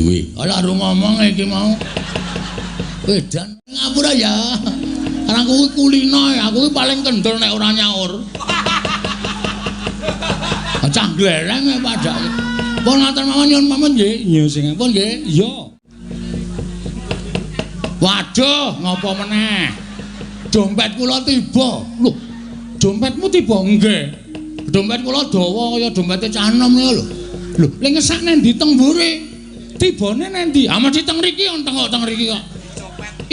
duwe. Ala ngomong iki mau. Edan ngapura ya. Karena aku kulino ya, aku paling kendel nek ora nyaur. Cah glereng ya padake. Pun ngaten mawon nyuwun pamit nggih. Iya sing pun nggih. Iya. Waduh, ngopo meneh? Dompet kula tiba. Lho, dompetmu tiba nggih. Dompet kula dawa kaya dompete cah enom lho. Lho, lha ngesak nang ndi teng mburi? Tibane nang ndi? Ah mesti teng mriki kok teng mriki kok.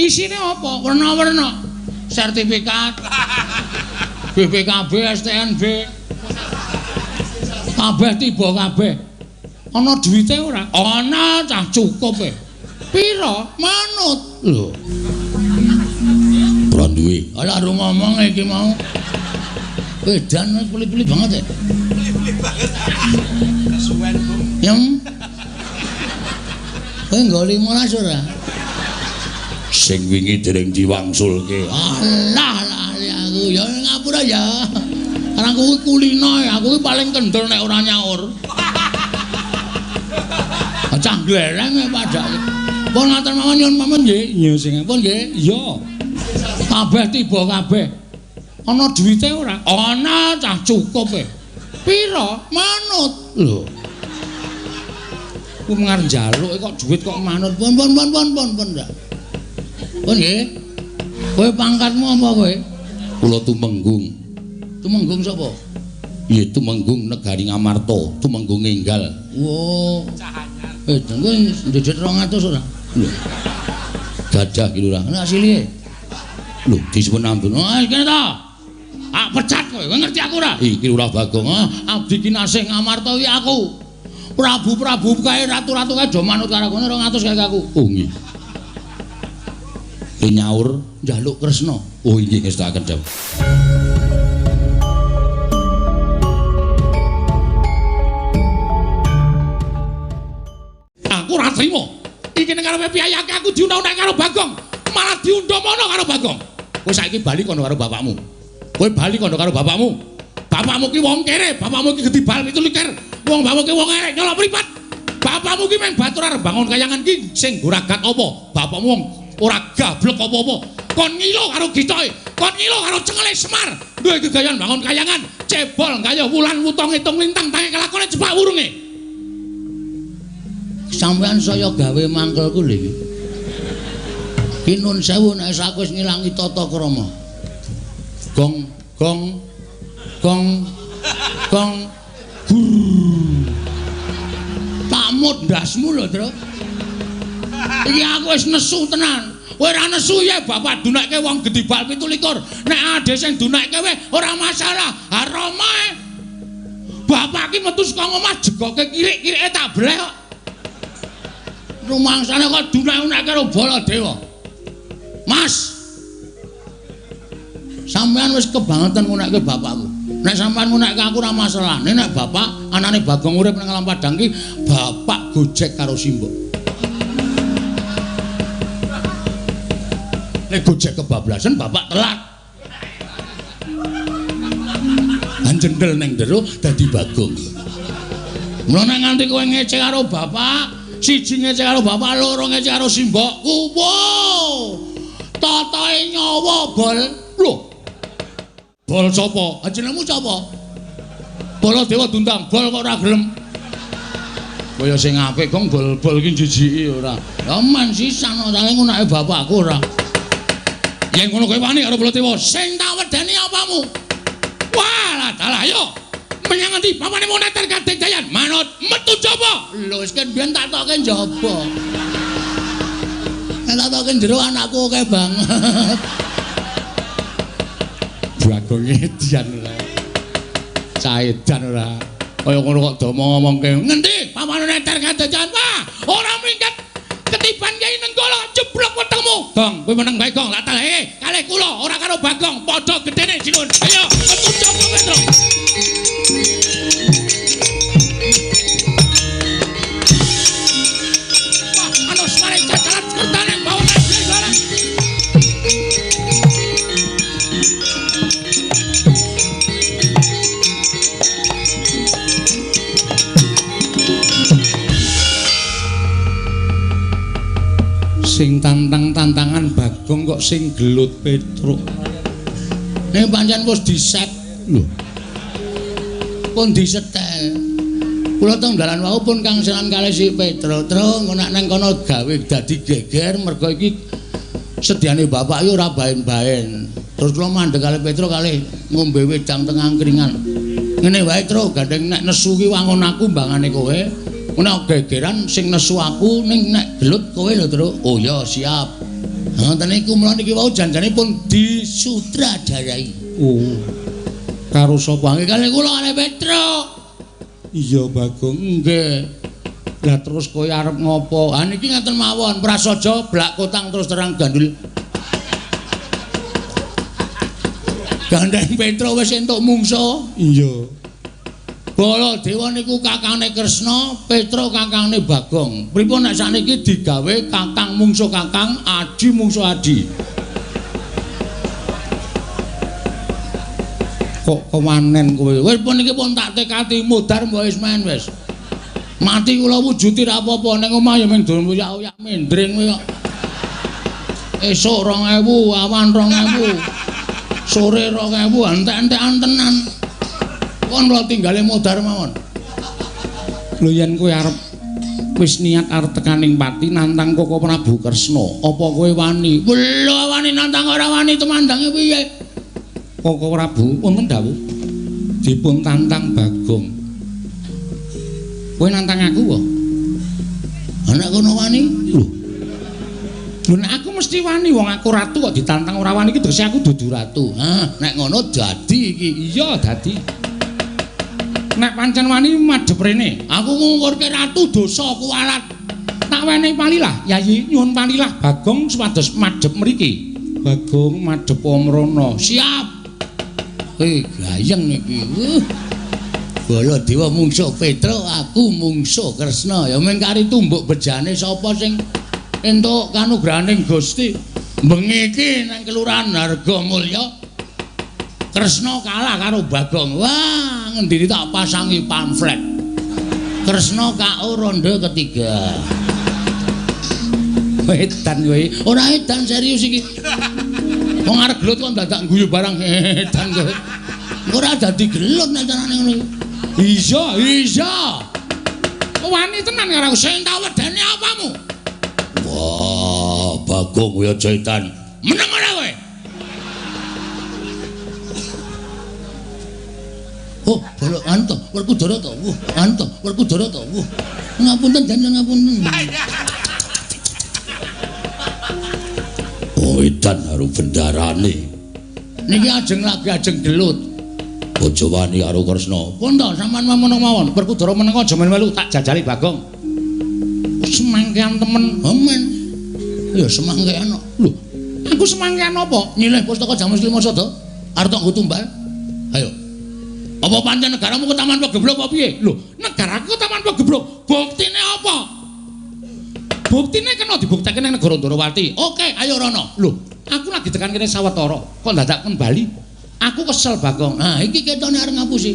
Isine apa? Werna-werna. Sertifikat. BPKB, STNB. Kabeh tiba kabeh. Ana duwite ora? Ana cah cukup e. Pira? Manut. Lho. Ora duwe. Ala ngomong iki mau. Edan puli-puli banget ya. Puli-puli banget. Kesuwen, Bung. Yang enggak 15 ora. Sing wingi dereng diwangsulke. Alah aku ya ngapura ya. Karena aku kulino ya, aku paling kendel nek ora nyaur. Cah glereng ya padake. Pun ngaten mawon nyuwun pamit nggih. Iya sing pun nggih. Iya. Kabeh tiba kabeh. Ana duwite ora? Ana cah cukup e. Pira? Manut. Lho. Ku ngarep njaluk kok duit kok manut. Pun ndak. Pun nggih. Kowe pangkatmu apa kowe? Kula Tumenggung. Tumenggung sapa? Ya Tumenggung Negari Ngamarta, Tumenggung Enggal. Oh. Dengko ndedhet 200 ora? Lho. Gadah ki lurah. Nek asile. Lho, disuwun ampun. Ah, kene ta. Ah, pecat kowe. Kowe ngerti aku ora? Iki Lurah Bagong. Abdi Kinasih Ngamarta iki aku. Prabu-prabu kae ratu-ratu kae do manut karo kowe 200 kae aku. Oh nggih. Nyaur njaluk Kresna. Oh nggih ngestakaken dawuh. Aku ora trimo. Iki nek karepe piyayake aku diundang-undang karo Bagong, malah diundhomono karo Bagong. Kowe saiki bali kono karo bapakmu. Kowe bali kono karo bapakmu. Bapakmu ki wong kere, bapakmu ki gedhi bal 17. Wong bapakmu ki wong elek nyolok mripat. Bapakmu ki meng batur arep bangun kayangan ki sing goragak apa? Bapakmu wong ora gablek apa-apa. Kon ngilo karo gitoe, kon ngilo karo cengele Semar. Duwe gegayan bangun kayangan, cebol kaya wulan wutong ngitung lintang tangi kelakone cepak wurunge. Sampeyan saya gawe mangkelku lho iki. Ki nun sewu nek aku wis ngilangi tata krama. Gong gong gong gong pamut ndasmu lho, Tru. Iki aku wis nesu tenan. Kowe ora nesu ya bapak dunake wong gedhi bal 17. Nek ade sing dunake kowe ora masalah. Haromae. Bapak ki metu saka omah jegoke kirik-kirike tak bleh kok. Rumangsane kok dunake karo Baladewa. Mas. Sampeyan wis kebangetan ngunekke bapakku. Nek sampeyan ngunekke aku ora masalah. Nek bapak anane Bagong urip nang alam Padang ki bapak gojek karo Simbok. Nek gojek kebablasan bapak telat. Anjendel ning jero dadi Bagong. Mula nek nganti kowe ngece karo bapak, siji ngece karo bapak, loro ngece karo Simbokku. Wo! Tatae nyawa bol. Lho. Bol sapa? Jenengmu sapa? Baladewa Dundang. Bol kok ora gelem. Kaya sing apik kong bol-bol ki jijiki ora. Ya men sisan ora ngunake bapakku ora. Yen ngono kowe wani karo Baladewa, sing tak wedeni apamu? Walah dalah yo. Menyang endi? Papane mau neter Kadek Dayan. Manut metu jaba. Lho wis kan biyen tak tokke jaba. Nek tak tokke jero anakku akeh banget. Bagong edian ora. Caedan ora. Kaya ngono kok do ngomongke. Ngendi? Papane neter Kadek Dayan. Wah, ora minggat. Ketiban Kyai Nenggala jeblok wetengmu. Gong, kowe meneng bae Gong. Lah taleh kalih kula ora karo Bagong, padha gedene sinun. Ayo, metu jaba Petro. Wah, anu semare cacalan kertane bawa nasi barang. Sing tantang-tantangan Bagong kok sing gelut Petruk. Ning pancen wis diset lho. Pun disetel. Kula teng dalan wau pun Kang Senan kalih si Petruk, "Tru, nek nang kono gawe dadi geger mergo iki sediane bapak yo ora baen-baen." Terus kula mandheg kalih Petruk kalih ngombe wedang teng angkringan. "Ngene wae, Tru, gandeng nek nesu ki wangun aku mbangane kowe. Nek gegeran sing nesu aku ning nek gelut kowe lho, Tru." "Oh ya, siap." Ngoten niku mula niki wau janjane pun disutradarai. Oh. Karo sapa? Nggih kalih kula kalih Petruk. Iya, Bagong. Nggih. Lah terus kowe arep ngopo? Ha niki ngaten mawon, prasaja blak kotang terus terang gandul. Gandeng Petruk wis entuk mungsuh. Iya. Baladewa niku kakangane Kresna, Petruk kakangane Bagong. Pripun nek sakniki digawe kakang mungsuh kakang, adi mungsuh adi. Kok kewanen kowe? Wis pun iki pun tak tekati mudhar mbok wis men wis. Mati kula wujuti ra apa-apa ning omah ya mung dolen uyak-uyak mendring kowe kok. Esuk 2000, awan 2000. Sore 2000 entek-entekan tenan. Kon kula tinggale mudhar mawon. Lho yen kowe arep wis niat arep tekaning pati nantang Koko Prabu Kresna, apa kowe wani? Lho wani nantang ora wani temandange piye? Koko Prabu wonten dawuh dipun tantang Bagong. Kowe nantang aku kok. Ana kono wani? Lho. Lho nek aku mesti wani wong aku ratu kok ditantang ora wani iki tegese aku dudu ratu. Hah, nek ngono dadi iki. Iya dadi. Nek pancen wani madhep rene, aku ngungkurke ratu dosa kuwalat. Tak wenehi palilah, Yayi nyuwun palilah Bagong supados madhep mriki. Bagong madhep Omrana. Siap. Gayeng iki. Baladewa mungsuh Petruk, aku mungsuh Kresna. Ya mung kari tumbuk bejane sapa sing entuk kanugrahaning Gusti. Bengi iki nang kelurahan Hargamulya Kresna kalah karo Bagong. Wah, ngendini tak pasangi pamflet. Kresna KO ronde ketiga. Edan kowe. Ora edan serius iki. Wong arep gelut kok dadak guyu barang edan kowe. Ora dadi gelut nek carane ngono iki. Iya, iya. Wani tenan karo sing tak wedani apamu? Wah, Bagong kowe aja edan. Meneng ora kowe? Oh, bolok anto, Werkudara to. Anto, Werkudara to. Ngapunten dandan ngapunten. Oh, edan karo bendarane. Niki ajeng lagi ajeng gelut. Aja wani karo Kresna. Pun to sampean menawa mawon, Werkudara meneng aja men melu tak jajali Bagong. Semangkean temen, men. Ya semangkean. Lho, aku semangkean apa? Nyilih pustaka Jamus Klimasada. Arep tak nggo tumbal. Ayo. Apa pancen negaramu ke Taman Pageblok apa piye? Lho, negaraku ke Taman Pageblok. Buktine apa? Buktine kena dibuktekake ning negara Ndarawati. Oke, ayo rono. Lho, aku lagi tekan kene sawetara. Kok dadak kembali? Aku kesel Bagong. Nah, iki ketone arep ngapusi.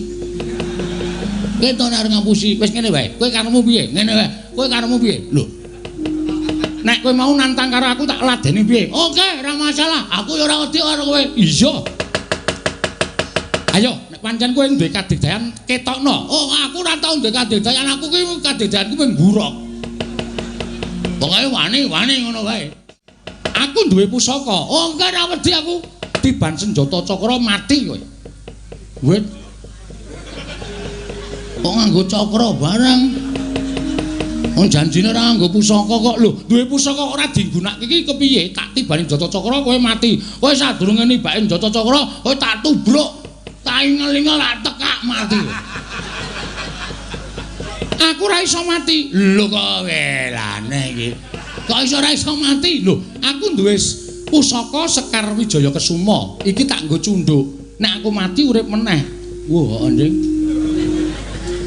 Ketone arep ngapusi. Wis ngene wae. Kowe karepmu piye? Ngene wae. Kowe karepmu piye? Lho. Nek kowe mau nantang karo aku tak ladeni piye? Oke, ora masalah. Aku ya ora wedi karo kowe. Iya. Ayo, nek pancen kowe duwe kadigdayan ketokno. Oh, aku ora tau duwe kadigdayan, aku ki kadigdayanku mung buruk. Pokoke wani ngono wae. Aku duwe pusaka. Oh, enggak ora wedi aku. Tiban senjata cakra mati kowe. Wit. Kok nganggo cakra barang? Wong janjine ora nganggo pusaka kok. Lho, duwe pusaka ora digunakake iki kepiye? Tak tibani senjata cakra kowe mati. Kowe sadurunge nibake senjata cakra, kowe tak tubruk. Tak ingel-ingel tak tekak mati. Aku ora iso mati. Lho kok welane iki. Kok iso ora iso mati? Lho, aku duwe pusaka Sekar Wijaya Kesuma. Iki tak nggo cundhuk. Nek aku mati urip meneh. Wah, anjing.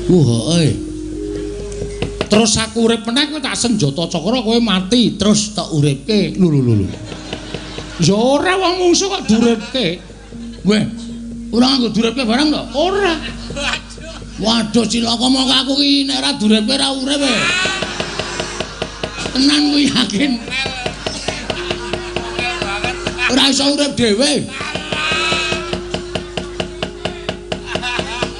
Wah, terus aku urip meneh kowe tak senjata cakra kowe mati terus tak uripke. Lho. Ya ora wong mungsuh kok duripke. Weh, ora nggo duripke barang to? Ora. Waduh cilaka moko aku iki nek ora duripke ora urip. Tenan kuwi yakin. Ora iso urip dhewe.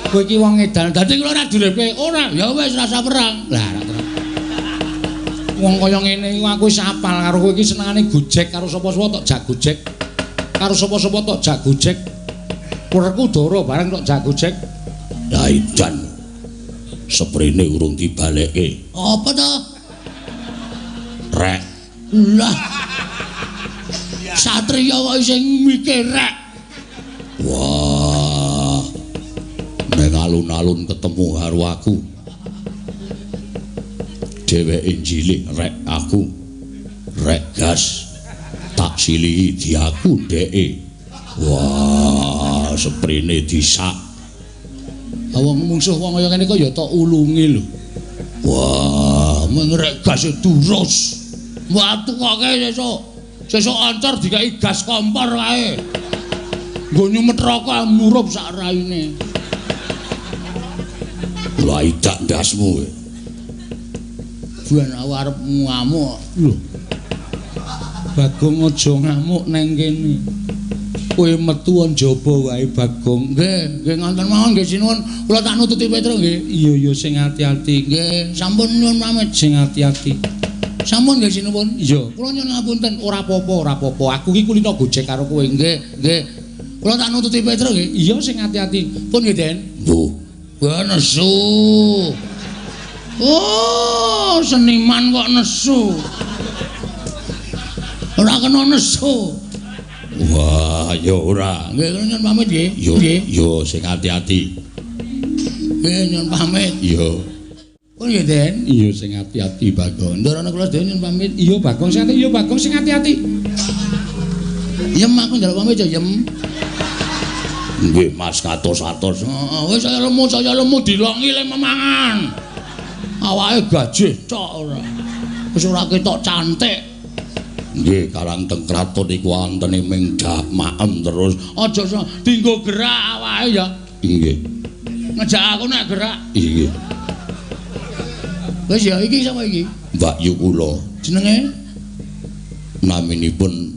Kowe iki wong edan, dadi kula ora direpke. Ora, ya wis rasa perang. Lah, wong kaya ngene iku aku wis apal karo kowe iki senengane gojek karo sapa-sapa tok jak gojek. Karo sapa-sapa tok jak gojek. Kurku doro bareng tok jak gojek. Lah edan. Seprene urung dibalekke. Apa to? Rek. Lah. Satriya kok sing mikir rek. Wah. Nek alun-alun ketemu karo aku. Dheweke cilik rek aku. Rek gas. Tak silihi di aku dheke. Wah, seprene disak. Wong mungsuh wong kaya ngene kok ya tok ulungi lho. Wah, mung rek gas durus. Watu kok sesuk. Sesuk ancor dikai gas kompor kae. Nggo nyumet rokok murup sak raine. Lah idak ndasmu. Buan arep ngamuk. Lho. Bagong aja ngamuk nang kene. Kowe metu njaba wae Bagong. Nggih ngonten mawon nggih sinuwun. Kula tak nututi Petro nggih. Iya sing ati-ati. Nggih, sampun nyuwun pamit sing ati-ati. Sampun nggih sinuwun. Iya, kula nyuwun ngapunten. Ora apa-apa. Aku iki kulino gojek karo kowe. Nggih. Kula tak nututi Petro nggih. Iya sing ati-ati. Pun nggih, Den. Nggih. Wah nesu. Oh, seniman kok nesu. Ora kena nesu. Wah, ya ora. Nggih, kula nyuwun pamit nggih. Yo sing ati-ati. Nggih, nyuwun pamit. Yo. Oh nggih, Den. Iya sing ati-ati, Bagong. Ndarane kula sedaya nyuwun pamit. Iya, Bagong sing ati. Iya, Bagong sing ati-ati. Yem aku njaluk pamit ya, Yem. Nggih, Mas katos-atos. Heeh, wis saya lemu dilongi le memangan. Awake gajih cok ora. Wis ora ketok cantik. Nggih, karang teng kraton iku antene ming maem terus. Aja dienggo gerak awake ya. Nggih. Ngejak aku nek gerak. Nggih. Wis ya iki sapa iki? Mbak Yu kula. Jenenge? Naminipun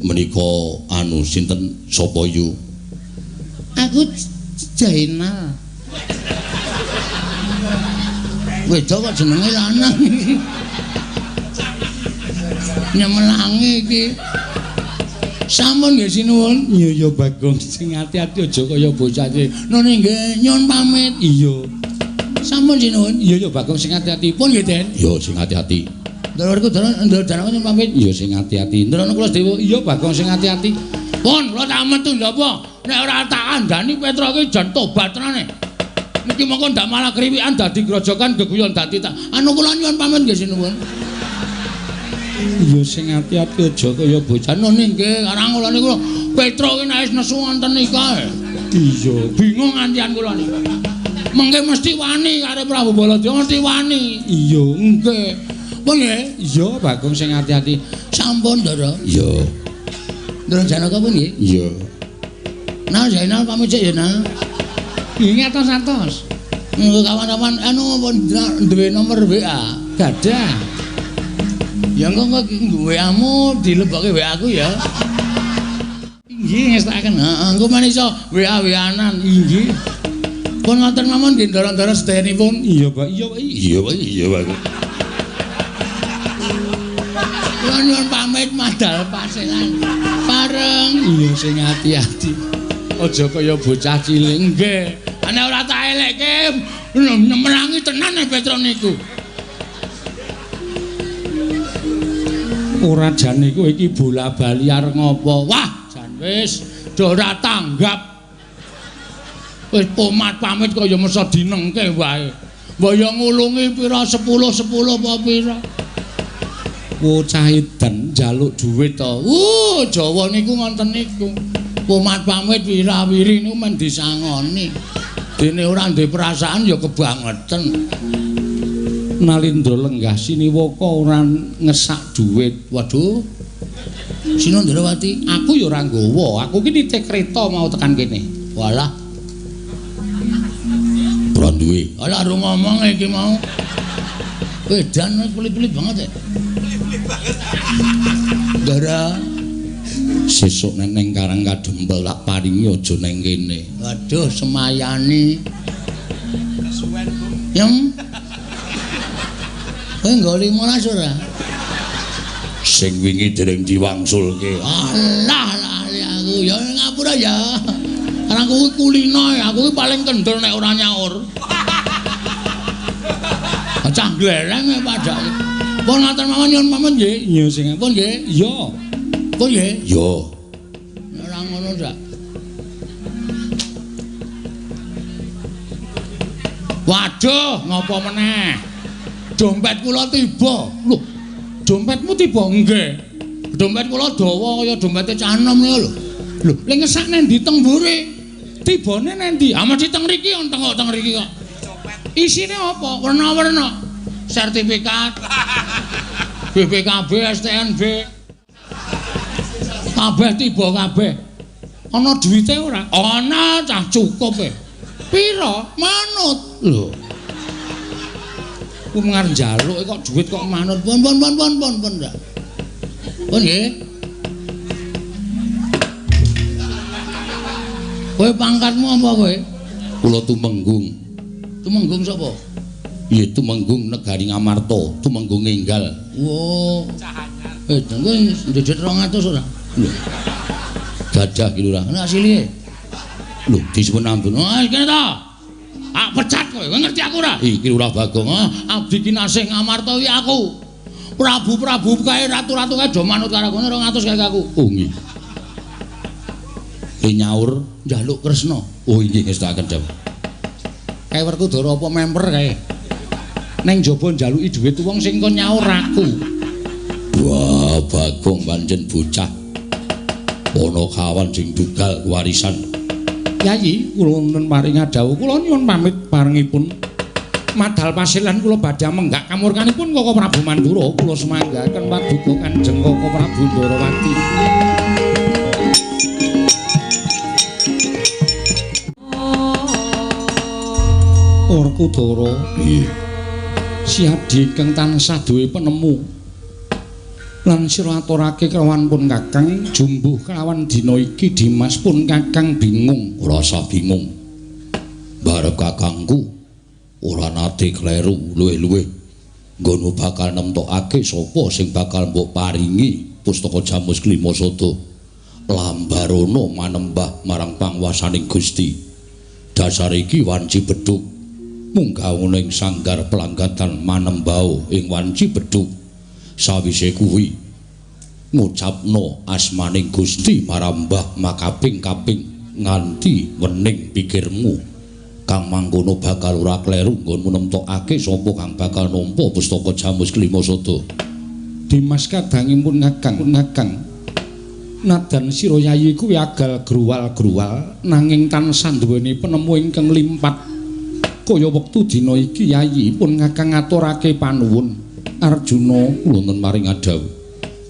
menika anu sinten sapa Yu? Aku Jainal. Wedok kok jenenge lanang iki. Nyemelangi iki. Sampun nggih sinuwun. Iya Bagong sing ati-ati aja kaya bocah iki. Nune nggih nyuwun pamit. Iya. Sampun sinuwun. Iya Bagong sing ati-ati. Pun nggih Den. Iya sing ati-ati. Ndorku ndorane nyuwun pamit. Iya sing ati-ati. Ndorane kula Dewa. Iya Bagong sing ati-ati. Pun kula tak metu napa? Nek ora tak andani Petro iki jan tobat tenane. Niki mongko ndak malah kriwikan dadi grojokan geguyon dadi tak. Anu kula nyuwun pamit nggih sinuwun. Iya sing ati-ati aja kaya bocah nune nggih karang kula niku Petro ki nek wis nesu wonten kae. Iya, bingung antian kula niku. Mengke mesti wani karo Prabu Baladéwa mesti wani. Iya, nggih. Pun nggih? Iya, Bagong sing ati-ati. Sampun, Ndara. Iya. Ndara Janaka pun nggih? Iya. Nah, Zainal pamit sik ya, Nah. Nggih atos-atos. Kawan-kawan anu duwe nomor WA. Gadah. Ya engko WA-mu dilebokke WA aku ya. Nggih ngestakaken. Heeh, engko men iso WA-WA-anan. Nggih. Pun ngoten mawon nggih ndara-ndara sedayanipun. Iya, Pak. Iya, Pak. Iya, Pak. Iya, Pak. Kula nyuwun pamit madal paselan. Bareng. Iya sing ati-ati. Aja kaya bocah cilik nggih. Ana ora tak elekke nyemerangi tenan Petro niku. Ora jan niku iki bola-bali arep ngopo. Wah, jan wis do ora tanggap. Wis pomat pamit kaya mesa dinengke wae. Mbok yo ngulungi pira 10 apa pira. Bocah edan njaluk dhuwit to. Jawa niku ngoten niku. Pomat pamit wirawiri niku men disangoni. Dene ora duwe perasaan ya kebangetan. Nalindra lenggah siniwaka ora ngesak dhuwit. Waduh. Sinondrawati, aku ya ora nggawa. Aku ki nitih kreta mau tekan kene. Walah. Ora duwe. Alah ru ngomong iki mau. Edan pelit-pelit banget ya. Dara Sesuk neng Karang Kadempel tak paringi aja neng kene. Waduh semayani. Yang kowe nggo 15 ora? Sing wingi dereng diwangsulke. Alah lali aku ya ngapura ya. Karena aku kulino ya, aku paling kendel nek ora nyaur. Cah glereng padake. Pun ngaten mawon nyuwun pamit nggih. Iya sing pun nggih. Iya. Pun nggih. Iya. Ora ngono sak. Waduh, ngopo meneh? Dompet kula tiba. Lho, dompetmu tiba nggih. Dompet kula dawa kaya dompete cah enom lho. Lho, ling ngesak nang ndi teng mburi? Tibane nang ndi? Ah mesti teng mriki teng mriki kok. Isine apa? Werna-werna. Sertifikat. BPKB, STNB. Kabeh tiba kabeh. Ana duwite ora? Ana cah cukup e. Pira? Manut. Lho. Ku ngarep njaluk kok duit kok manut. Pun. Pun nggih. Kowe pangkatmu apa kowe? Kula Tumenggung. Tumenggung sapa? Iya Tumenggung Negari Ngamarta, Tumenggung Enggal. Wo. Kowe ndedet 200 ora? Lho. Gadah ki lurah. Ana asile. Lho, disebut ampun. Ah, kene ta. Ah, pecat kowe. Kowe ngerti aku ora? Iki Lurah Bagong. Abdi Kinasih Ngamarta iki aku. Prabu-prabu kae ratu-ratu kae do manut karo kowe 200 kae aku. Oh nggih. Nyaur njaluk Kresna. Oh nggih ngestakaken dawuh. Kae Werkudara apa member kae? Neng jaba njaluki dhuwit wong sing kon nyaur aku. Wah, Bagong pancen bocah. Ana kawan sing dugal warisan. Yayi, kula nuwun paring dawuh. Kula nyuwun pamit parengipun. Madal pasilan kula badhe menggak kamurkanipun Koko Prabu Mandura. Kula semanggaken paduka Kanjeng Koko Prabu Ndarawati. Werkudara, nggih. Siadi kang tansah duwe penemu. Lan sira aturake kelawan pun Kakang jumbuh kelawan dina iki Dimas pun Kakang bingung. Ora usah bingung. Barep kakangku ora nate kleru luwih-luwih. Nggono bakal nemtokake sapa sing bakal mbok paringi pustaka Jamus Klimasada. Lambarono manembah marang panguwasaning Gusti. Dasar iki wanci bedhug. Munggah ing sanggar pelanggatan manembao ing wanci bedhug. Sawise kuwi ngucapno asmaning Gusti marambah makaping-kaping nganti wening pikirmu kang mangkono bakal ora kleru nggonmu nemtokake sapa kang bakal nampa pustaka Jamus Klimasada. Dimas kadangipun Kakang nadan sira yayi kuwi agal gruwal-gruwal nanging tansah duweni penemu ingkang limpat. Kaya wektu dina iki yayi pun Kakang ngaturake panuwun Arjuna wonten maring dawuh.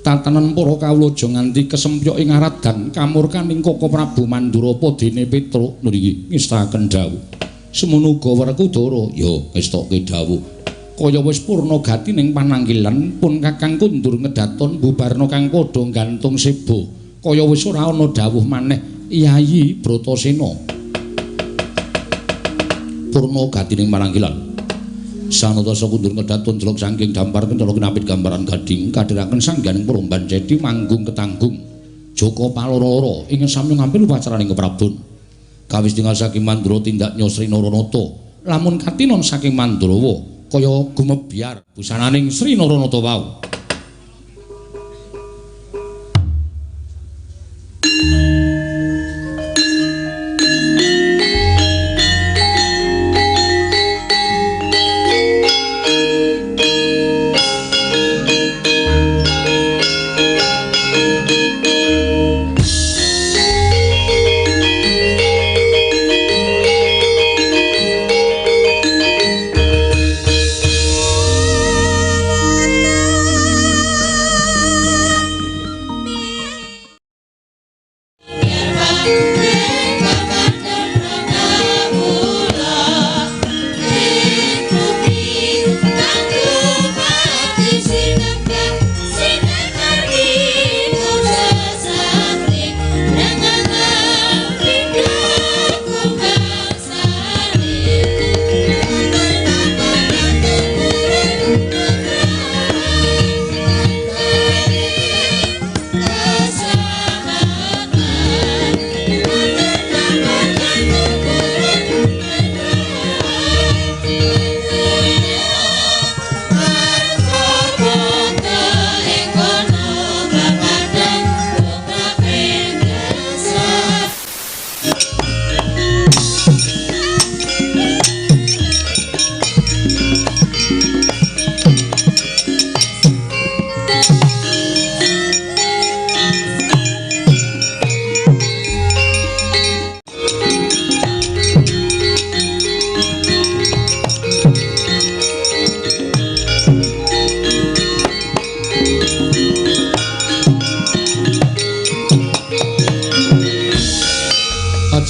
Tatanan para kawula aja nganti kesempyok ing aradan kamurkaning Koko Prabu Mandura apa dene Petruk niki ngestaken dawuh. Semono uga Werkudara ya ngestokke dawuh. Kaya wis purna gati ning pananggilan pun Kakang kundur ngedaton bubarna kang padha gantung sebo. Kaya wis ora ana dawuh maneh Yayi Bratasena. Purna gati ning pananggilan. Sanatasa kundur ngedaton jelok saking dampar kencana kinapit gambaran gading kadhiraken sangganing Promban Cedi manggung ketanggung Joko Paloro ing sami ngampil upacaraning keprabon. Kawis tinggal saking Mandura tindak nyosri Naranata. Lamun katinon saking Mandurawa kaya gumebyar busananing Sri Naranata wau.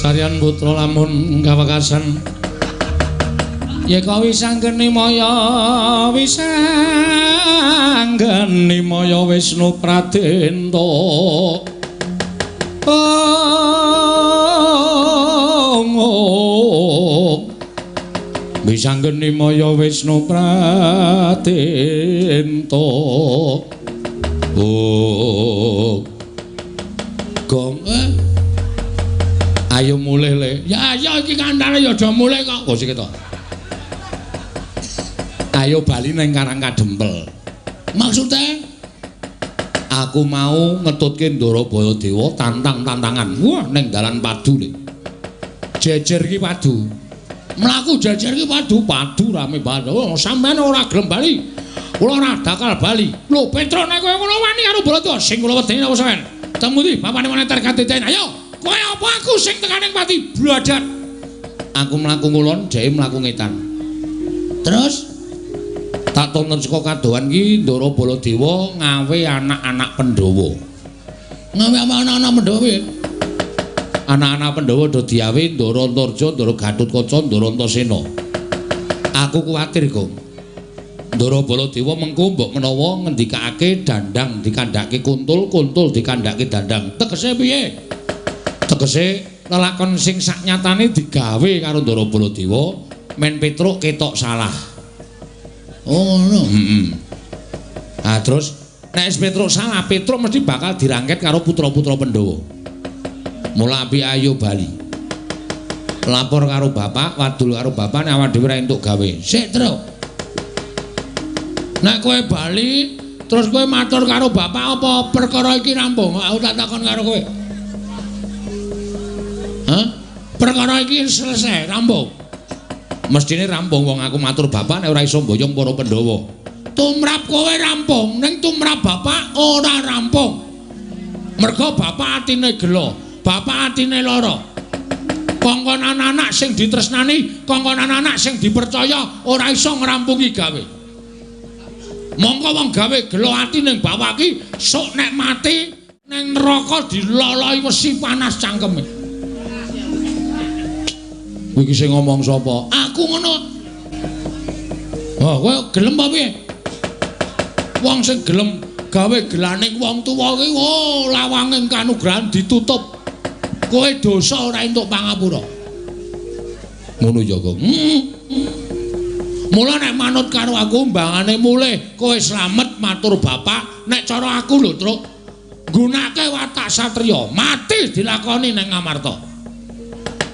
Sarian putra lamun kawekasan yeka wisanggeni maya Wisnu Pradenta wisanggeni maya Wisnu Pradenta gong ayo mulih le ya iki kandhane ya aja mulih kok sik to ayo bali nang Karang Kadempel maksude aku mau ngetutke Ndara Bayadewa tantangan wah ning dalan padu le jejer iki padu mlaku jejer iki padu rame banget oh sampean ora gelem bali kula ora dakal bali lho Petro nek kowe ngono wani karo Baladewa sing kula wedeni apa sampean temudi bapane moneter kadeten ayo kowe apa aku sing tekaning pati bladat aku mlaku ngulon dhek mlaku ngetan terus tak tonton saka kadohan ki Ndara Baladewa ngawe anak-anak Pandhawa. Ngawe anak-anak Pandhawa. Anak-anak Pandhawa do diawe Ndara Antarja, Ndara Gatotkaca, Ndara Antasena. Aku kuwatir, Gong. Ndara Baladewa mengko mbok menawa ngendikake dandang dikandhake kuntul, kuntul dikandhake dandang. Tegese piye? Tegese lelakon sing saknyatane digawe karo Ndara Baladewa men Petruk ketok salah. Oh no. Ah terus nek Petruk salah, Petruk mesti bakal dirangket karo putra-putra Pandhawa. Mula api ayo bali. Lapor karo bapak, wadul karo bapak nek awak dhewe ora entuk gawe. Sik, Truk. Nek kowe bali, terus kowe matur karo bapak apa perkara iki rampung? Aku tak takon karo kowe. Hah? Perkara iki selesai, rampung. Mestine rampung wong aku matur bapak nek ora iso mboyong para Pandhawa. Tumrap kowe rampung, ning tumrap bapak ora rampung. Mergo bapak atine gelo, bapak atine lara. Kongkon anak-anak sing ditresnani, kongkon anak-anak sing dipercaya ora iso ngrampungi gawe. Mongko wong gawe gelo ati ning bapak ki sok nek mati ning neraka diloloi wesi panas cangkeme. Kowe iki sing ngomong sapa? Aku ngono. Oh, kowe gelem apa piye? Wong sing gelem gawe gelaning wong tuwa kuwi oh lawanging kanugrahan ditutup. Kowe dosa ora entuk pangapura. Ngono ya, Kang. Mula nek manut karo aku mbangane mulih kowe slamet matur bapak nek cara aku lho, Truk. Gunake watak satriya, mati dilakoni ning Ngamarta.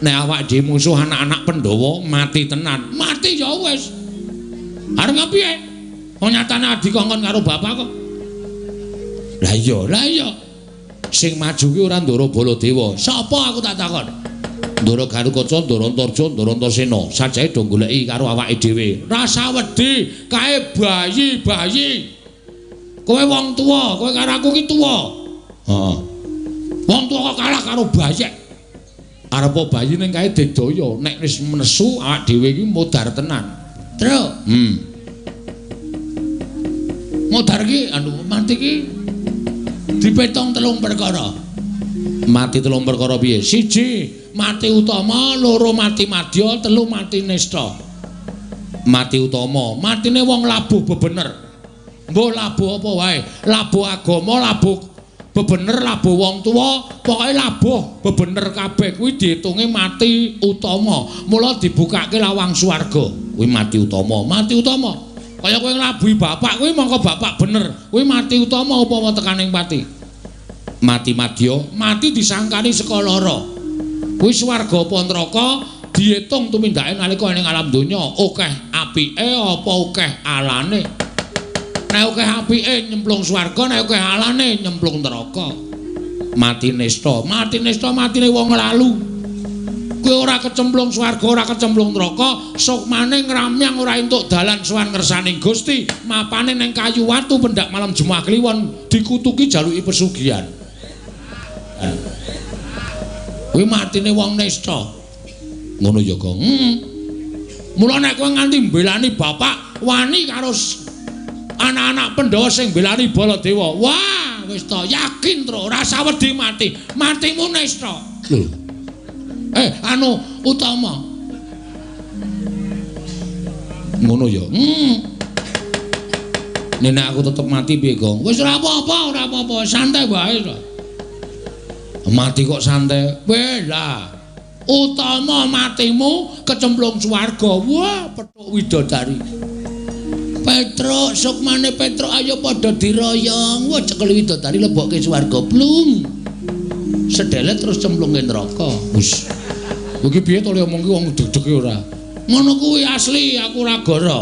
Nek awak dhewe musuh anak-anak Pandhawa mati tenan, mati ya wis. Arep piye? Wong nyatane adi kongkon karo bapak kok. Lah iya. Sing maju ki ora Ndara Baladewa. Sapa aku tak takon? Ndara Gatotkaca, Ndara Antarja, Ndara Antasena. Sajae do goleki karo awake dhewe. Rasa wedi kae bayi-bayi. Kowe wong tuwa, kowe karo aku ki tuwa. Heeh. Wong tuwa kok kalah karo bayek. Arep bayi ning kae digdaya, nek wis menesu awak dhewe iki modar tenan. Truk. Modar ki mati ki dipetong 3 perkara. Mati 3 perkara piye? 1 mati utama, 2 mati madya, 3 mati nista. Mati utama, matine wong labuh bebener. Mbok labuh apa wae, labuh agama, labuh bebener labuh wong tuwa, pokoke labuh bebener kabeh kuwi diitunge mati utama. Mula dibukake lawang swarga. Kuwi mati utama, mati utama. Kaya kowe nglabuhi bapak kuwi mongko bapak bener. Kuwi mati utama upama tekaning pati. Mati madya, mati disangkani saka lara. Kuwi swarga apa neraka diitung tumindake nalika ning alam donya, akeh apike apa akeh alane. Nek akeh apike nyemplung swarga, nek akeh alane nyemplung neraka. Mati nista, matine wong lalu. Kowe ora kecemplung swarga, ora kecemplung neraka, sok maneh ngramyang ora entuk dalan sowan ngersaning Gusti, mapane ning kayu watu pendak malam Jumat Kliwon dikutuki jaluki pesugihan. Kuwi matine wong nista. Ngono ya, Kang. Mula nek kowe nganti mbelani bapak, wani karo anak-anak Pandhawa sing mbelani Baladewa. Wah, wis to yakin tro, rasa wedi mati. Matimu nista. Lho. Anu Utama. Ngono ya. Nek aku tetep mati piye, Gong? Wis ora apa-apa, santai wae to. Mati kok santai. Weh lah. Utama matimu kecemplung swarga. Wah, petuk widodari. Petruk, sukmane Petruk ayo padha diroyong. Wah, cekel widodari lebokke swarga blung. Sedelet terus cemplunge neraka. Wis. Iki piye to omongke wong deg-dege ora? Ngono kuwi asli, aku ora goro.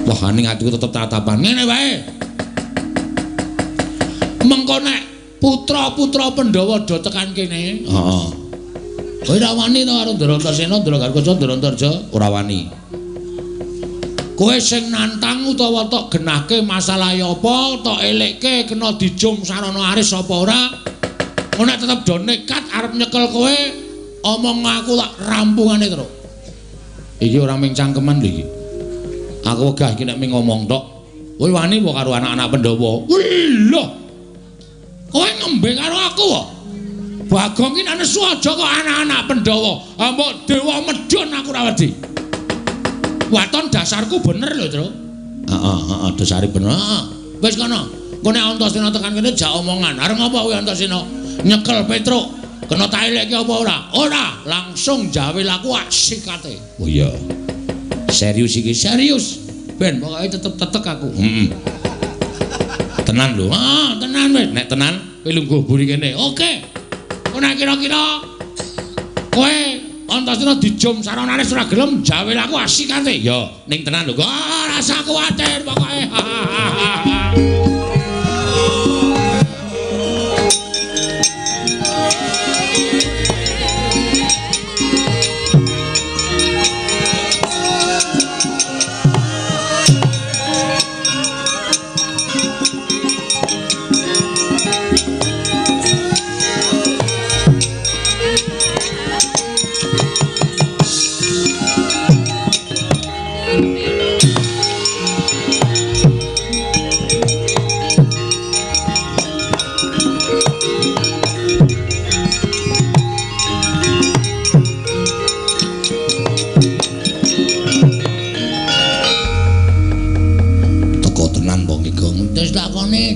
Wah, ning atiku tetep tatapan. Ngene wae. Mengko nek putra-putra Pandhawa do tekan kene. Heeh. Kowe ora wani to karo Ndarantasena, Ndarakarkaca, Ndarantarja, ora wani. Kowe sing nantang utawa tok genahke masalah apa, tok elekke kena dijum sarana aris apa ora? Nek tetep do nekat arep nyekel kowe, omong aku tak rampungane terus. Iki ora ming cangkeman lho iki. Aku wegah iki nek ming ngomong tok. Kowe wani apa karo anak-anak Pandhawa? Wih lho. Kowe ngembek karo aku kok. Bagong iki nek nesu aja kok anak-anak Pandhawa. Mbok dewa medhun aku ora wedi. Waton dasarku bener lho, Tru. Heeh, dasare bener. Wis kono. Engko nek Antasena tekan kene jak omongan. Arep ngopo kowe Antasena? Nyekel Petruk. Kena tak elekke apa ora? Ora, langsung jawe laku sikate. Oh iya. Serius iki, serius. Ben pokoke tetep tetek aku. Tenan lho. Tenan wis. Nek tenan kowe lungguh buri kene. Oke. Kok nek kira-kira kowe Antasena dijum sarana ora gelem jawe laku asikate. Ya, ning tenan lho. Ora rasa kuwatir pokoke.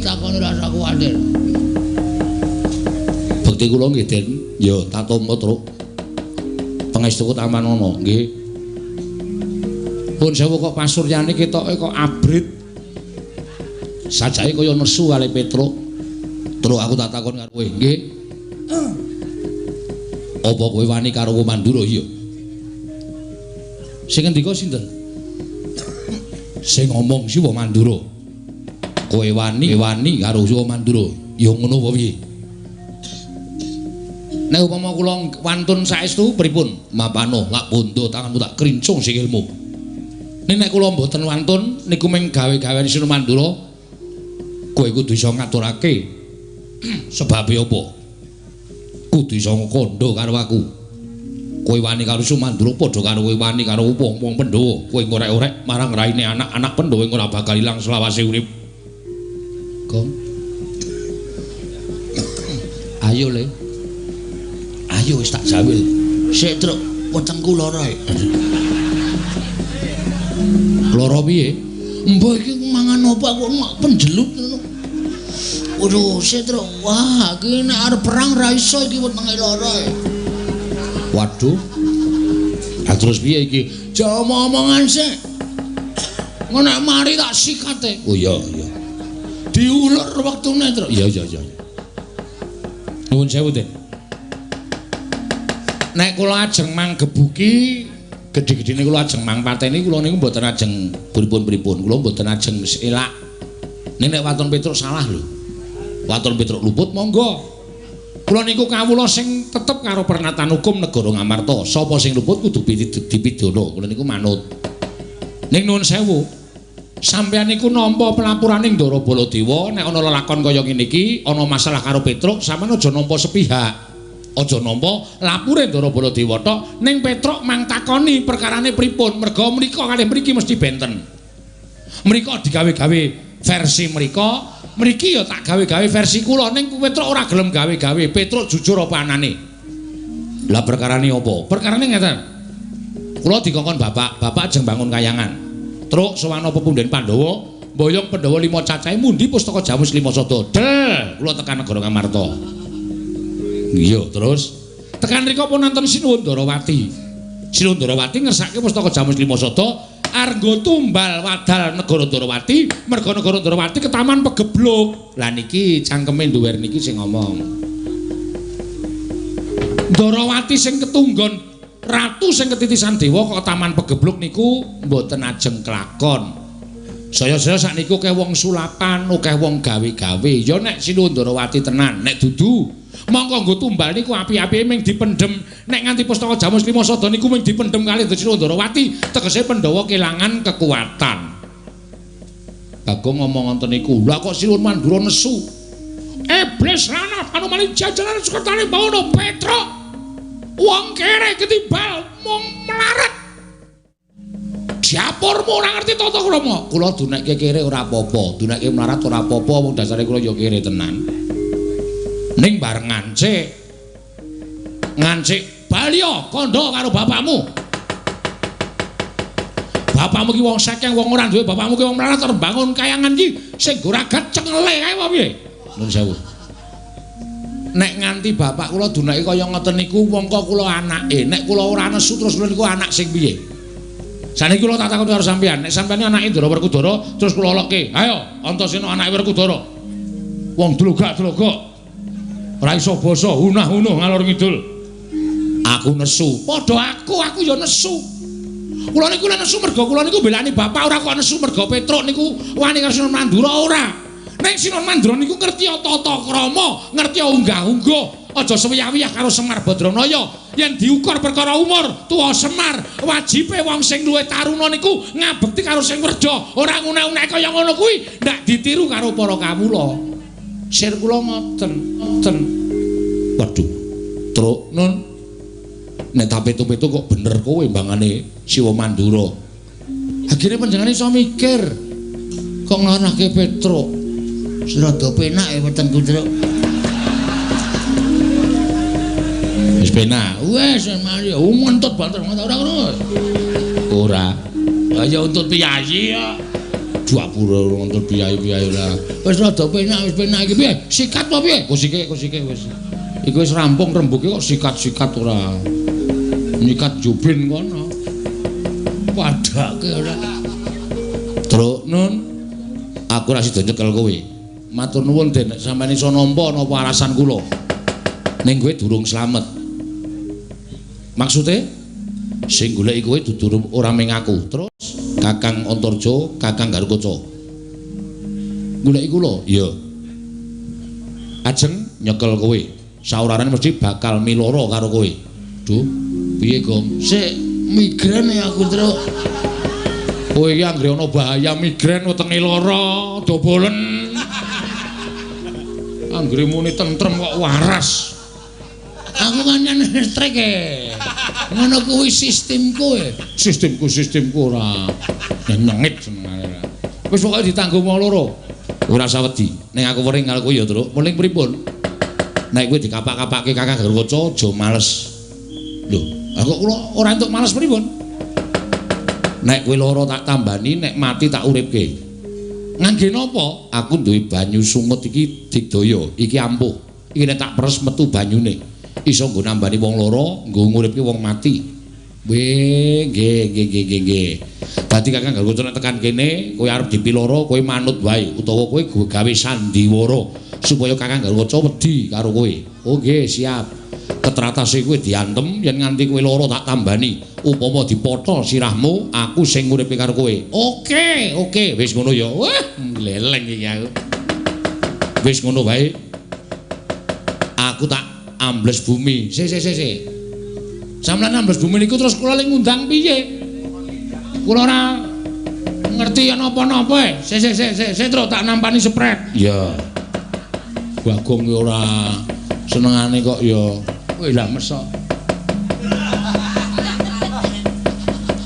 Takoni rasa kuwatir. Bekti kula nggih, Den. Ya, tak tampa, Truk. Pangestuku Tamanana, nggih. Pun sewu kok pasuryane ketoke kok abrit. Sajake kaya nesu kali Petruk. Truk aku tak takon karo kowe, nggih. Apa kowe wani karo Mandura ya? Sing ngendika sinten? Sing ngomong si Mandura. Kowe wani karo Mandura. Ya ngono apa piye? Nek upama kula wantun saestu pripun? Mapano, lak bondo tanganmu tak krincung sikilmu. Nek kula mboten wantun niku mung gawe-gawean Sina Mandura. Kowe kudu iso ngaturake. Sebabe apa? Kudu iso kandha karo aku. Kowe wani karo Sumandura padha karo kowe wani karo wong-wong Pandhawa. Kowe ngorek-orek marang raine anak-anak Pandhawa ora bakal ilang selawase urip. Ayo le. Ayo wis tak jawe. Sik Truk, wetengku lara. Lara piye? Mbok iki mangan apa kok penjelut ngono. Waduh, sik Truk. Wah, iki nek arep perang ra iso iki wetenge lara. Waduh. Ah terus piye iki? Jam omongan sik. Ngono mari tak sikate. Oh iya, iya. Diulur wektune, Truk. Iya. Nuwun sewu, Den. Nek kula ajeng manggebuki, gedhe-gedhene kula ajeng mangpateni kula niku mboten ajeng pripun-pripun. Kula mboten ajeng elak. Nek Waton Petruk salah lho. Waton Petruk luput monggo. Kula niku kawula sing tetep karo pernatan hukum negara Ngamarta. Sapa sing luput kudu dipidana. Kula niku manut. Ning nuwun sewu. Sampeyan niku nampa pelapuraning Ndara Baladewa nek ana lelakon kaya ngene iki, ana masalah karo Petruk, sampeyan aja nampa sepihak. Aja nampa lapure Ndara Baladewa tok, ning Petruk mang takoni perkarane pripun, merga mriko kalih mriki mesti benten. Mriko digawe-gawe versi mriki ya tak gawe-gawe versi kula, ning Petruk ora gelem gawe-gawe. Petruk jujur apa anane? Lah perkarane apa? Perkarane ngeten. Kula dikongkon bapak ajeng bangun kayangan. Truk sowan Pepunden Pandhawa, mboyong Pandhawa 5 cacahe mundi pustaka Jamus 5 Sada. Del, kula tekan negara Ngamarta. Iya, terus tekan rika pun nonton Sinuwun Ndarawati. Sinuwun Ndarawati ngersake pustaka Jamus 5 Sada arga tumbal wadal negara Ndarawati, merga negara Ndarawati ketaman pegebluk. Lah niki cangkeme duwer niki sing ngomong. Ndarawati sing ketunggon ratu sing ketitisan dewa kok taman pegebluk niku mboten ajeng kelakon. Saya-saya sakniku akeh wong sulapan, akeh wong gawe-gawe. Ya nek Sinuwun Ndarawati tenan, nek dudu mongko nggo tumbal niku api-api ming dipendhem. Nek nganti pustaka Jamus 5 Sada niku ming dipendhem kalih Sinuwun Ndarawati, tegese Pandhawa kelangan kekuatan. Bagong ngomong ngoten niku. Lah kok Sinuwun Mandura nesu. Iblis lanat anu mali jajaran sekertane bawana Petruk. Wong kere ketimbal mung melarat. Siapurmu ora ngerti tata krama. Kula dunekke kere ora apa-apa, dunekke melarat ora apa-apa, wong dasare kula ya kere tenan. Ning bareng ngancik balya kandha karo bapakmu. Bapakmu ki wong sekeng, wong ora duwe, bapakmu ki wong melarat terus bangun kayangan iki sing goragat cengle kae apa piye? Nuwun sewu. Nek nganti bapak kula dunake kaya ngoten niku mongko kula anake. Nek kula ora nesu terus kula niku anak sing piye? Saniki kula tak takon karo sampean, nek sampeyan anake Ndara Werkudara terus kula lokke. Ayo, Antasena anake Werkudara. Wong dlogak-dlogok. Ora iso basa, hunah-hunuh ngalor ngidul. Aku nesu. Padha aku ya nesu. Kula niku nesu merga kula niku belani bapak ora kok nesu merga Petruk niku wani karo Sinuwun Mandura ora. Nek Sinuwun Mandura niku ngerti tata krama, ngerti unggah-ungguh, aja sewiyah-wiyah karo Semar Badranaya. Yen diukur perkara umur, tuwa Semar, wajibe wong sing luwih taruna niku ngabekti karo sing werda, ora ngunek-unek kaya ngono kuwi, ndak ditiru karo para kawula. Sir kula ngoten. Waduh. Truk Nun. Nek tak petu-petu kok bener kowe mbangane Siwa Mandura. Akhire panjenengane iso mikir. Kok nglarake Petruk. Rada penak ya wetengku Truk. Wis penak. Wes mari untut banter ora ngono. Ora. Ya untut piyayi ya. Dapur untut piyayi-piyayi ora. Wis rada penak iki piye? Sikat apa piye? Kusike wis. Iku wis rampung rembuke kok sikat-sikat ora. Nyikat jubin kono. Padake ora. Truk Nun. Aku ora sida nyekel kowe. Matur nuwun Den, nek sampeyan iso nampa napa alasan kula. Ning kowe durung slamet. Maksude sing goleki kowe dudu ora ming aku. Terus Kakang Antarja, Kakang Garukaca. Goleki kula? Iya. Ajeng nyekel kowe. Saurane mesti bakal miloro karo kowe. Duh, piye, Gong? Sik migren ya aku, Truk. Kowe iki anggere ana bahaya migren wetenge lara, dobolen. Anggere muni tentrem kok waras. Aku kan listrik e. Ngono kuwi sistemku e. Sistemku ora nyengit senengane. Wis pokoke ditanggung wong loro. Ora usah wedi. Ning aku wering karo kowe ya, Truk. Muling pripun? Nek kowe dikapak-kapake Kakang Garukaca aja males. Lho, kok kula ora entuk males pripun? Nek kowe lara tak tambani, nek mati tak uripke. Ngangge napa? Aku duwe banyu sungut iki digdaya, iki ampuh. Iki nek tak peres metu banyune. Iso nggo nambani wong lara, nggo nguripke wong mati. Nggih. Dadi Kakang Garukaca nek tekan kene, kowe arep dipiloro, kowe manut wae utawa kowe gawe sandiwara supaya Kakang Garukaca wedi karo kowe. Oh nggih, siap. Ketratase kowe diantem yen nganti kowe lara tak tambani. Upama dipotol sirahmu, aku sing nguripi karo kowe. Oke, wis ngono ya. Wah, leleng iki aku. Wis ngono wae. Aku tak ambles bumi. Sik. Sampeyan ambles bumi niku terus kula ling ngundang piye? Kula ora ngerti ana apa-apa. Sik, Truk, tak nampani sepret. Ya. Bagong ora senengane kok ya. Kowe lah mesok.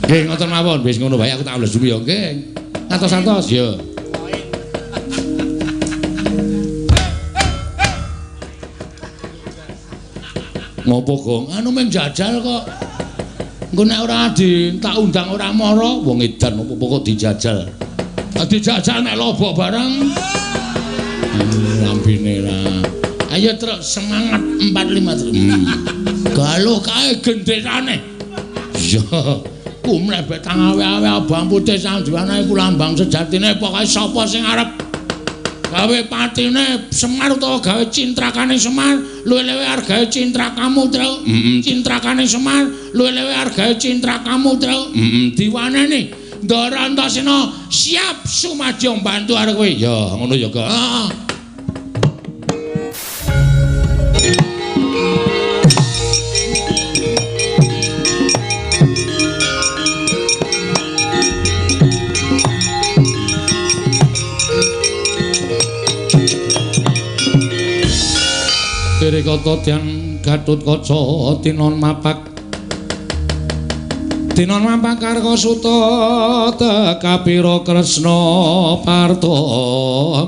Nggih, ngoten mawon, wis ngono wae aku tak ambles bumi ya, nggih. Ngantos-antos ya. Ngopo, Gong? Anu mung jajal kok. Engko nek ora tak undang ora mara, wong edan opo kok dijajal. Dijajal nek lobok bareng. Lambene lah. Ayo terus semangat 45. Galuh kae gendherane. Iya. Ku mlebet tang awe-awe abang putih sandiwane iku lambang sejatine pokoke sapa sing arep gawe patine Semar utawa gawe cintrakane Semar luwih-luwih argae cintrakamu tru. Cintrakane Semar luwih-luwih argae cintrakamu tru. Diwaneni Ndara Antasena siap sumadya mbantu arek kowe. Ya ngono ya, Kak. Heeh. Kata Dyang Gatotkaca tinon mapak Karkasuta tekapira Kresna Parta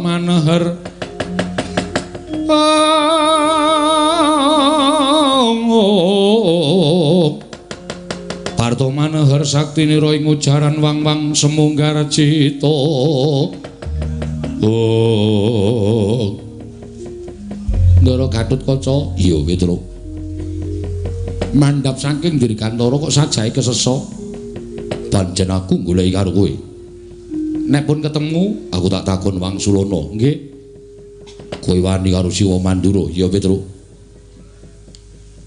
maneher Parta maneher saktinira ing ujaran wang-wang semunggar cita Ndara Gatotkaca, iya Petruk. Mandhap saking Dirgantara kok sajahe kesesa. Panjen aku goleki karo kowe. Nek pun ketemu, aku tak takon Wangsulana, nggih. Kowe wani karo Siwa Mandura, iya Petruk.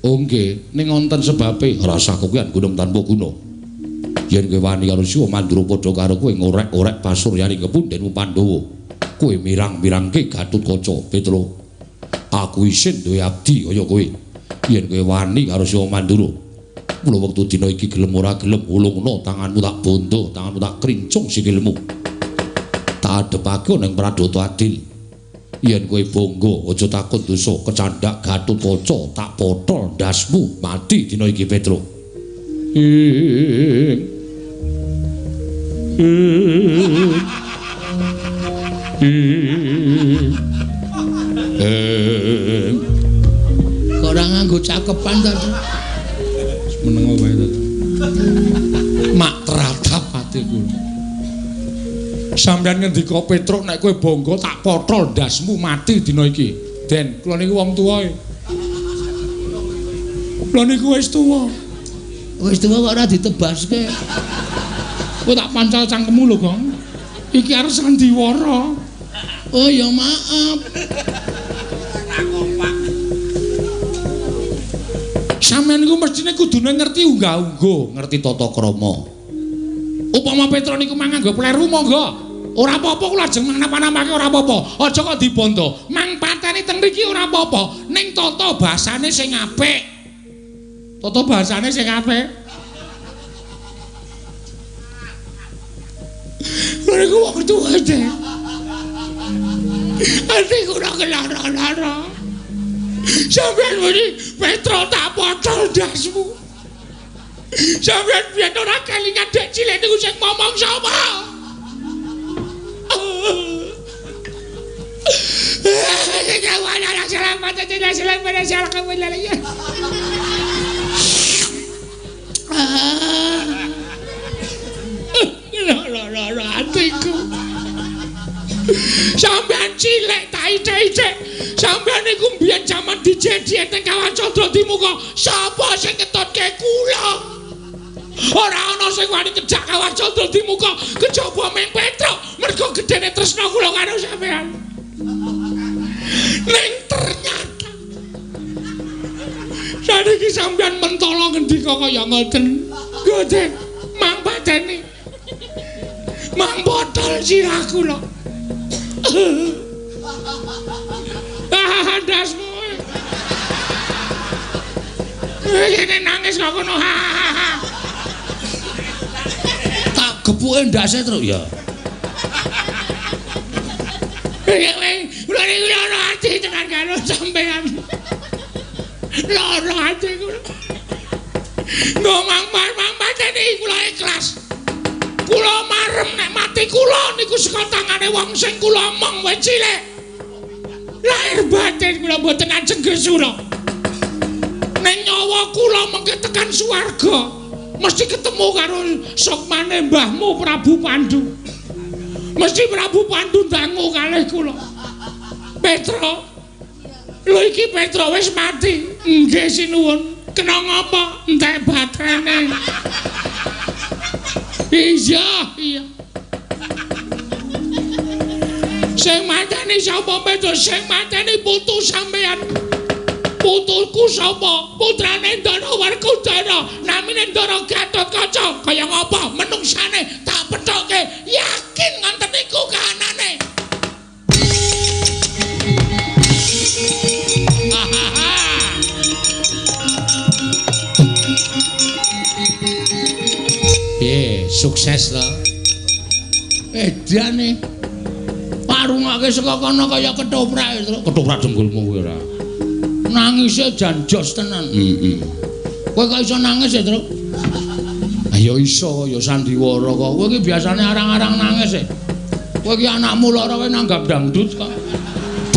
Oh nggih, ning wonten sebabe rasaku kuwi gunung tanpa guna. Yen kowe wani karo Siwa Mandura padha karo kowe ngorek-orek pasuryaning kepundhenmu Pandhawa. Kowe mirang-mirangke Gatotkaca, Petruk. Aku isin duwe abdi kaya kowe. Yen kowe wani karo Siwa Mandura, mula wektu dina iki gelem ora gelem ulungna tanganmu tak bondo, tanganmu tak krincung sikilmu. Tak adepake ning Pradata Adil. Yen kowe bangga aja takon dosa kecandhak Gatotkaca tak potol ndasmu mati dina iki Petruk. Kok ora nganggo cakepan ta? Menengo wae to. Mak teratap atiku. Sampeyan ngendika Petruk nek kowe bangga tak potol ndasmu mati dina iki. Den, kula niku wong tuwa e. Kula niku wis tuwa. Wis tuwa kok ora ditebaske. Kowe tak pancal cangkemmu lho, Gong. Iki arep sandiwara. Oh ya maaf. Sampeyan niku mestine kudune ngerti unggah-ungguh, ngerti tata krama. Upama Petruk niku manganggo pleru monggo. Ora apa-apa kula ajeng napa-napake ora apa-apa. Aja kok dibondo. Mang pateni teng mriki ora apa-apa. Ning tata basane sing apik. Tata basane sing apik. Niku wong tuwa aja. Atiku ora kelara-lara. Sampeyan muni Petruk tak potol ndasmu. Sampeyan biyen ora kelingan dek cilik niku sing ngomong sapa? Atiku. Sampeyan cilik tak icek-icek. Sampeyan niku mbiyen jaman dijediet ning Kawacandra Dimuka. Sapa sing ketutke kula? Ora ana sing wani kejak Kawacandra Dimuka kejaba ming Petruk mergo gedene tresna kula karo sampeyan. Ning ternyata saniki sampeyan mentala ngendika kaya ngoten. Ngoten, mang pateni. Mang botol sirah kula. Ndasmu. Ini nangis kok ngono. Tak gepuke ndase terus ya. Kula niku lara ati tenan karo sampean. Lara ati kula. Ngomong pateni kula ikhlas. Kula marem nek mati kula niku saka tangane wong sing kula omong wae cilik. Lahir batin kula mboten ajeng gesura. Ning nyawa kula mengke tekan swarga mesti ketemu karo sukmane mbahmu Prabu Pandhu. Mesti Prabu Pandhu dangu kalih kula. Petra. Lho iki Petra wis mati. Nggih sinuwun. Kena ngapa? Entek batrene. Iya. Sing mateni sapa Petra? Sing mateni putu sampean. Putuku sapa? Putrane Ndara Werkudara, namine Ndara Gatotkaca. Kaya ngapa menungsane tak pethoke yakin ngonten iku kahanane. Sukses to. Edane parungake saka kono kaya ketoprak, ketoprak jenggulmu kuwi ora. Nangise jan jos tenan. Kowe kok iso nangis ya, Truk? Ah ya iso ya sandiwara kok. Kowe iki biasane arang-arang nangis e. Kowe iki anakmu lara kowe nanggap dangdut kok.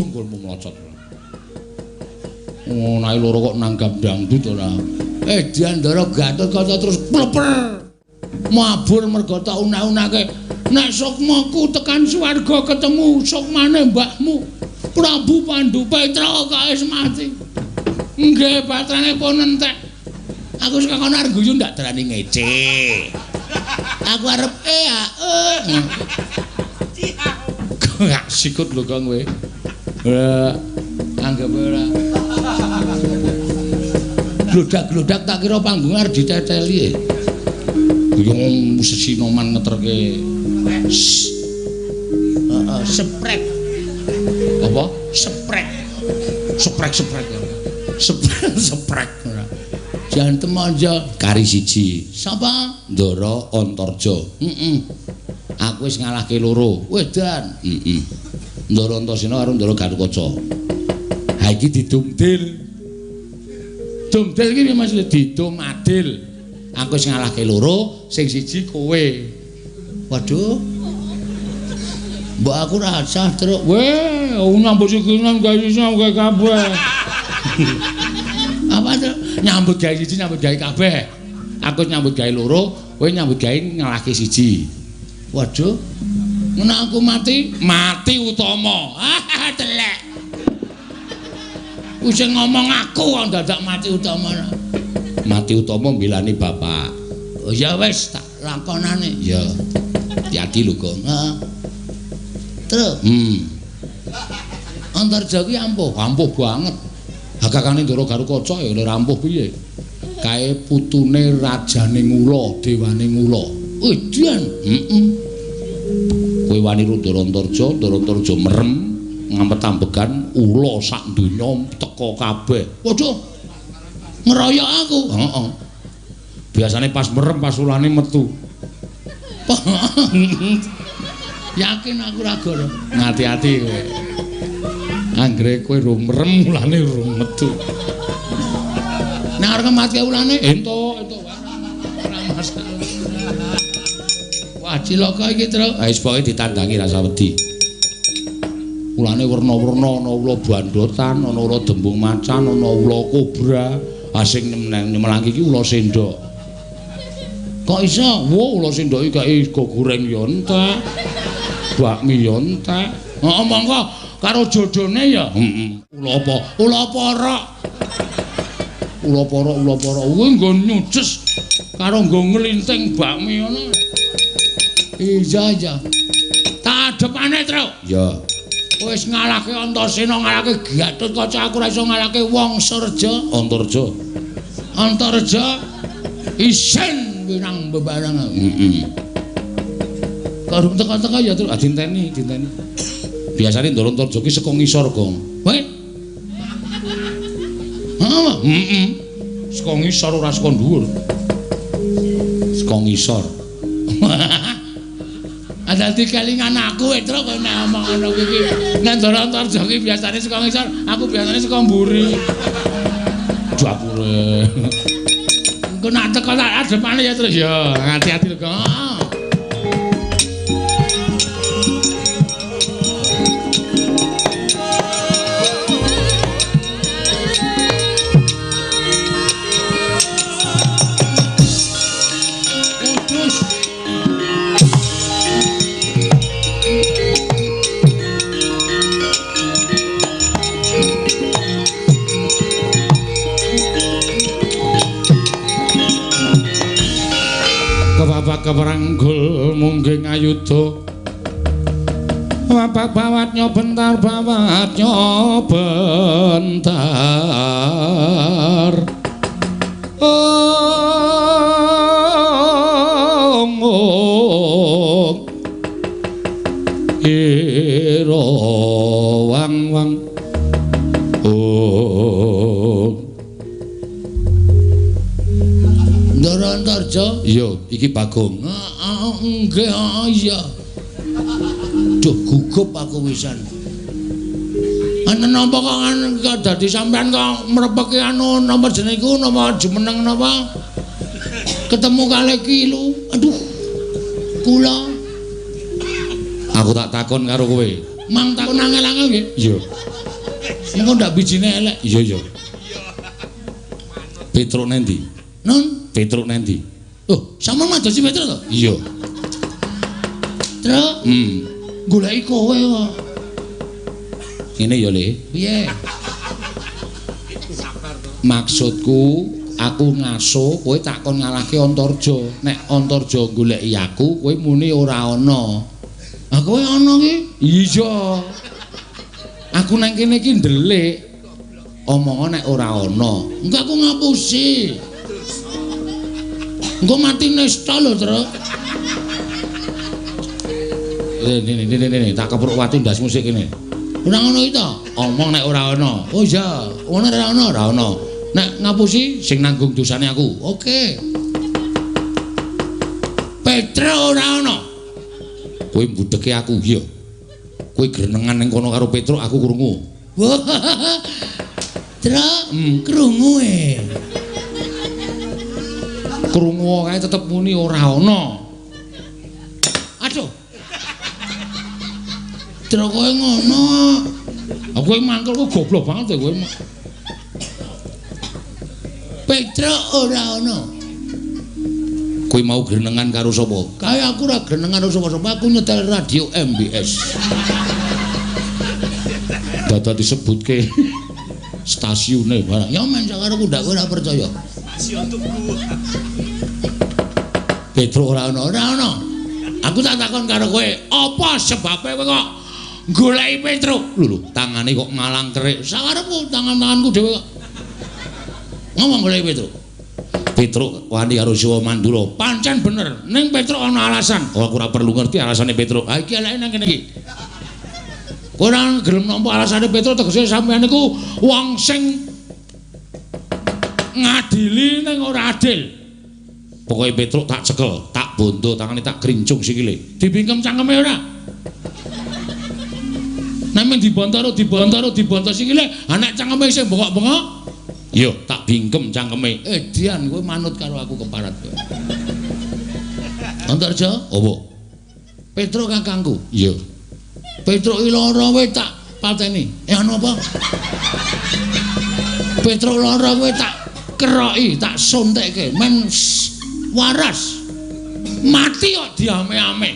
Jenggulmu mlocot. Oh, naik loro kok nanggap dangdut ora. Dian Ndara Gatotkaca terus pleper. Mabur mergo tak unak-unake nek sukmaku tekan swarga ketemu sukmane mbahmu Prabu Pandhu. Petra kok wis mati. Nggih, batrane pun entek. Aku saka kono arep guyu ndak terani ngece. Aku arep gak sikut lho kok kowe. Anggap ora. Glodak-glodak tak kira panggung arep diceceli. Yang musisi noman ngeterke seprek apa? Seprek jantem aja kari siji sapa? Ndara Antarja. Aku wis ngalahke loro wedan. Ndara Antasena karo Ndara Gatotkaca. Ha iki didumdil iki maksudnya didum adil. Aku wis ngalahke loro, sing siji kowe. Waduh. Mbok aku rasah terus. Weh, nyambut sikinan gawe gawe kabeh. Apa to? Nyambut gawe siji, nyambut gawe kabeh. Aku nyambut gawe loro, kowe nyambut gawe ngalahke siji. Waduh. Nek aku mati utama. Telek. Wis ngomong aku kok dadak mati utama. Mati utama milani bapak. Oh ya wis tak lakonane. Ya. Hati lho, Gong. Terus. Antarja ki ampuh banget. Hakakane Ndara Gatotkaca ya ora ampuh piye. Kae putune rajane Ngula, dewane Ngula. Edian. Kowe wani Ndara Antarja merem ngampet ambegan ula sak donya teka kabeh. Waduh. Ngeroyok aku. Heeh. Biasane pas merem pas ulane metu. Yakin aku ra goro. Ngati-ati kowe. Anggere kowe ro merem ulane ro metu. Nek arep mati ulane entuk ora masalah. Wah, cilaka iki, Truk. Ha wis pokoke ditandangi rasa wedi. Ulane werna-werna, ana ula bandotan, ana ula dembung macan, ana ula kobra. Asing nemelang iki ula sendok. Kok iso? Wo ula sendok iki gak go goreng ya entek. Bakmi ya entek. Heeh, monggo karo jodone ya. Ula apa? Ula porok. Ula porok kuwi nggo nyuces karo nggo nglinting bakmi ngono. Iya. Tak adepane, Truk. Ya. Wis ngalahke Antasena, ngalahke Gatotkaca, aku ora iso ngalahke wong Surja. Antarja isen wirang bebarang. Karo teka-teka ya terus dinteni. Biasane Ndara Antarja ki saka ngisor, Gong. Weh. Heeh. Saka ngisor ora saka dhuwur. Saka ngisor. Dadi kelingan aku Truk nek omong ngono iki. Nek Ndara Antarja ki biasane saka ngisor, aku biasane saka mburi. Dapure. Engko nak teko tak adepane ya terus ya. Hati-hati lho, Kang. ayuda bapak bawatnya bentar ira wang Ndara Antarja iya iki Bagong nggih iya duh gugup aku wisan ana napa kok dadi sampean kok mrepeki anu nomor jeneng iku nomor jumeneng napa ketemu kalih kilu aduh kula aku tak takon karo kowe mang takon angel-angel nggih iya engko ndak bijine elek iya Petruk nendi non Petruk nendi oh sampean madosi Petruk to iya Truk goleki kowe kok ngene ya Le piye maksudku aku ngaso kowe tak kon ngalahke Antarja nek Antarja goleki aku kowe muni ora ana ah kowe ana ki iya aku nang kene iki ndelik omongan nek ora ana engko aku ngapusi engko mati nesta lho Truk ini tak kepruk watu ndas musik kene ora ngono iki to omong nek ora ana oh iya ngono ora ana nek ngapusi sing nanggung dosane aku oke Petruk ora ana kowe mbudheke aku iya kowe grenengan ning kono karo Petruk aku krungu Truk krungu krungu kae tetep muni ora ana aduh Truk kowe ngono aku mangkel kok goblok banget kowe Petruk ora ana kowe mau grenengan karo sapa kaya aku ora grenengan karo sapa-sapa aku nyetel radio MBS dadi disebutke stasiune barang ya men sakarepku ndak ora percaya stasiun tuku Petruk ora ana aku tak takon karo kowe apa sebabe kowe kok goleki Petruk lho tangane kok malang kerik sakarepku tangan-tanganku dhewe kok ngomong goleki Petruk wani karo Siwa Mandura pancen bener ning Petruk ana alasan oh aku ora perlu ngerti alasane Petruk ha iki eleke nang kene iki kowe ora gelem nampa alasane Petruk tegese sampeyan niku wong sing ngadili ning ora adil pokoke Petruk tak cekel tak bondo tangane tak grincung sikile dibingkem cangkeme ora nek dibontor sikile anak cangkeme sing bengok-bengok iya tak bingkem cangkeme Dian kowe manut karo aku keparat kowe Antarja apa Petruk kakangku iya Petruk lara kowe tak pateni anu apa Petruk lara kowe tak keroki tak suntekke men waras mati kok diame-ame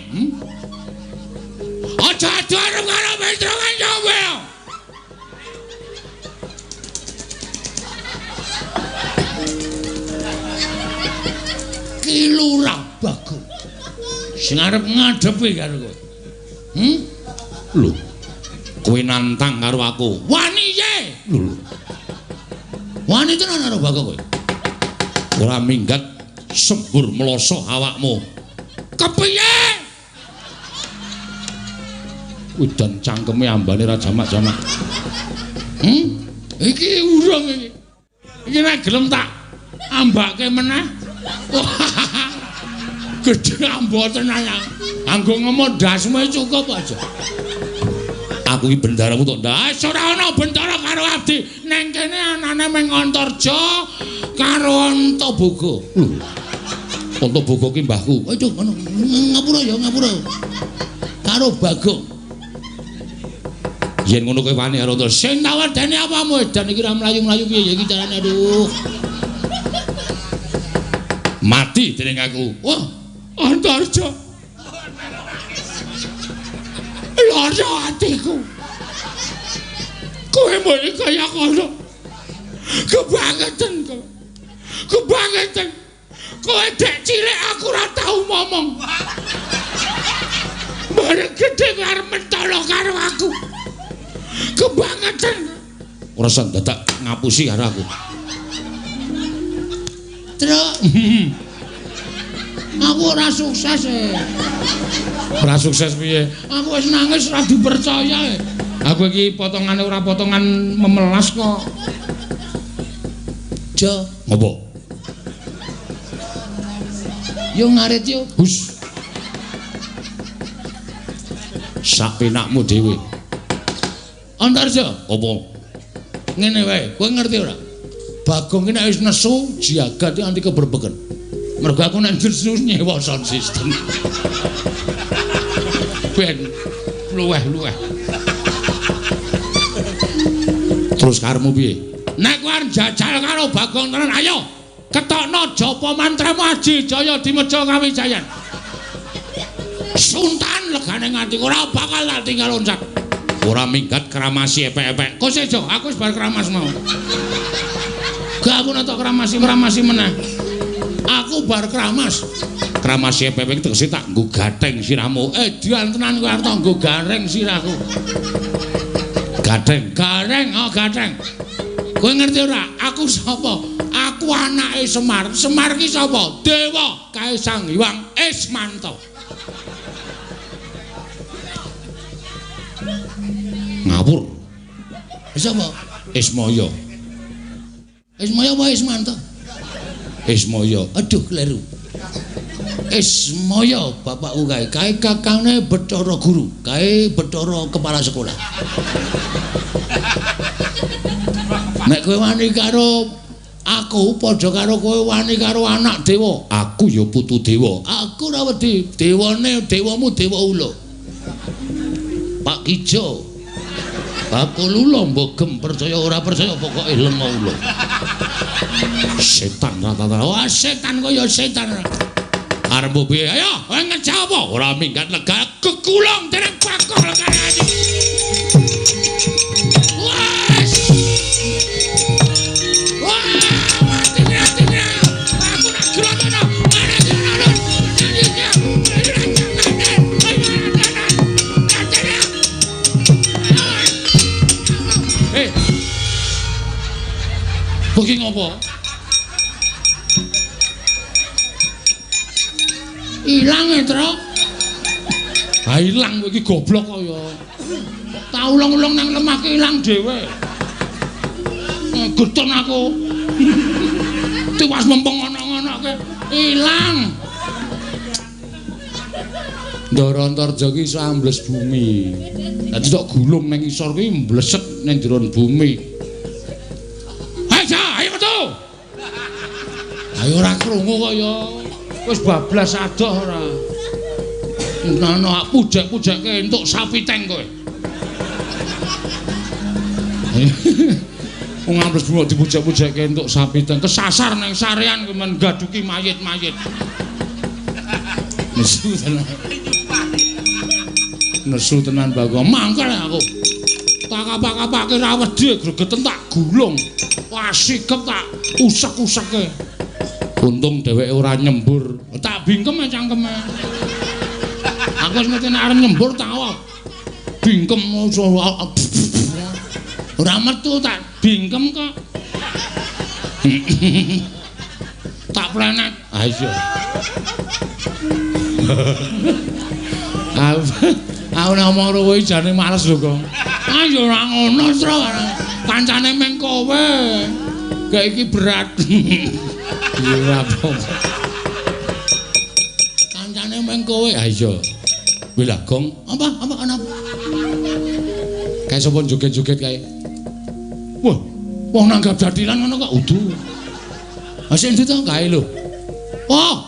aja arep karo Petruk kan coba ki lurah Bagong sing arep ngadepi karo kowe lho kowe nantang karo aku wani ye lho wani tenan karo Bagong kowe ora minggat sembur meloso awakmu kepiye udan cangkeme ambane ra jamak-jamak iki urung iki nek gelem tak ambake meneh gedhe amboten nang anggo ngomong dasme cukup aja aku iki bendaramu tok ndas ora ana bendara karo abdi ning kene anane meng Antarja karo Antaboga Antaboga ki mbahku aduh ngono ngapura ya ngapura karo Bagong yen ngono kowe wani karo Antarja sing tawadane apamu edan iki ra mlayu-mlayu piye ya iki carane aduh mati dening aku wah Antarja lara atiku kowe muni kaya kono kebangetan kowe dek cilik aku ora tau ngomong bareng gedhe kowe arep mentolo karo aku. Kebangetan. Ora usah dadak ngapusi karo aku. Truk. Aku ora sukses e. Ora sukses piye? Aku wis nangis ora dipercaya e. Aku iki potongane ora potongan memelas kok. Jo, ngopo? Yo ngarit yo. Hus. Sak penakmu dhewe. Antarja, opo? Ngene wae, kowe ngerti ora? Bagong iki nek wis nesu, jagat iki anti keberbeken. Mergo aku nek nesu nyewa sound system. Ben luweh-luweh. Terus karemu piye? Nek kowe arep jajal karo Bagong tenan, ayo ketokno japa mantramu Aji Jaya Dimeja Kawijayan. Sultan legane nganti ora bakal tak tinggal loncat. Ora minggat kramasi epek-epek. Kok sejo, aku wis bar kramas mau. Gak aku netok kramasi meneh. Aku bar kramas. Kramasi epek-epek tegese tak nggo gatheng sirahmu. Dian tenan kowe arep nggo gareng sirahku. Gatheng, oh gatheng. Kowe ngerti ora? Aku sapa? Aku anake Semar. Semar ki sapa? Dewa Kaisang Hyang Ismanta. Ngawur. Sapa? Ismaya. Ismaya apa Ismanta? Ismaya. Aduh kleru. Ismaya bapakku kae kakange Bathara Guru, kae Bathara kepala sekolah. Nek kowe wani karo aku padha karo kowe wani karo anak dewa. Aku ya putu dewa. Aku ora wedi. Dewamu dewa ula. Pak Kijo. Aku lula mbogem percaya ora percaya pokoke lenga ula. Setan rata-rata. Wah, setan kaya setan. Arep piye? Ayo, kowe ngejak apa? Ora minggat lega kekulong dereng bakul kaya iki. Wes. Wah, mati-mati. Aku nak grotono. Bagi ngopo? Ilang ya, Truk? Ha ilang iki goblok kaya. Tak ulang-ulang nang lemah ki ilang dhewe. Gedhen aku. Tiwas mempeng ana-anake ilang. Ndara Antarja ki iso ambles bumi. Dadi tok gulung nang isor ki mbleset ning jero bumi. Ayo ora krungu kok ya. Wis bablas adoh ora. Ana pujek-pujekke entuk sapiteng kowe. Wong ambles bumi dipujek-pujekke entuk sapiteng, kesasar nang sarean kowe men gaduki mayit-mayit. Nesu tenan. Nesu tenan Bagong. Mangkel aku. Tak kapak-kapake ra wedi gregeten tak gulung. Wah sikep tak usek-useke. Untung dheweke ora nyembur. Tak bingkem cangkeme. Aku wis ngerti nek arep nyembur tak awak. Bingkem ora metu tak bingkem kok. Tak plenet. Ah iya. Aku ngomong karo kowe jane males lho kok. Ah ya ora ngono, Tru. Kancane meng kowe. Kayak iki berat. Iya apa? Kancane meng kowe. Ah iya. Wila Gong, apa kenapa? Kayak sapa joget-joget kae. Wah, wong nanggap jadilan ngono kok udu. Ha sing ndi to kae lho. Oh,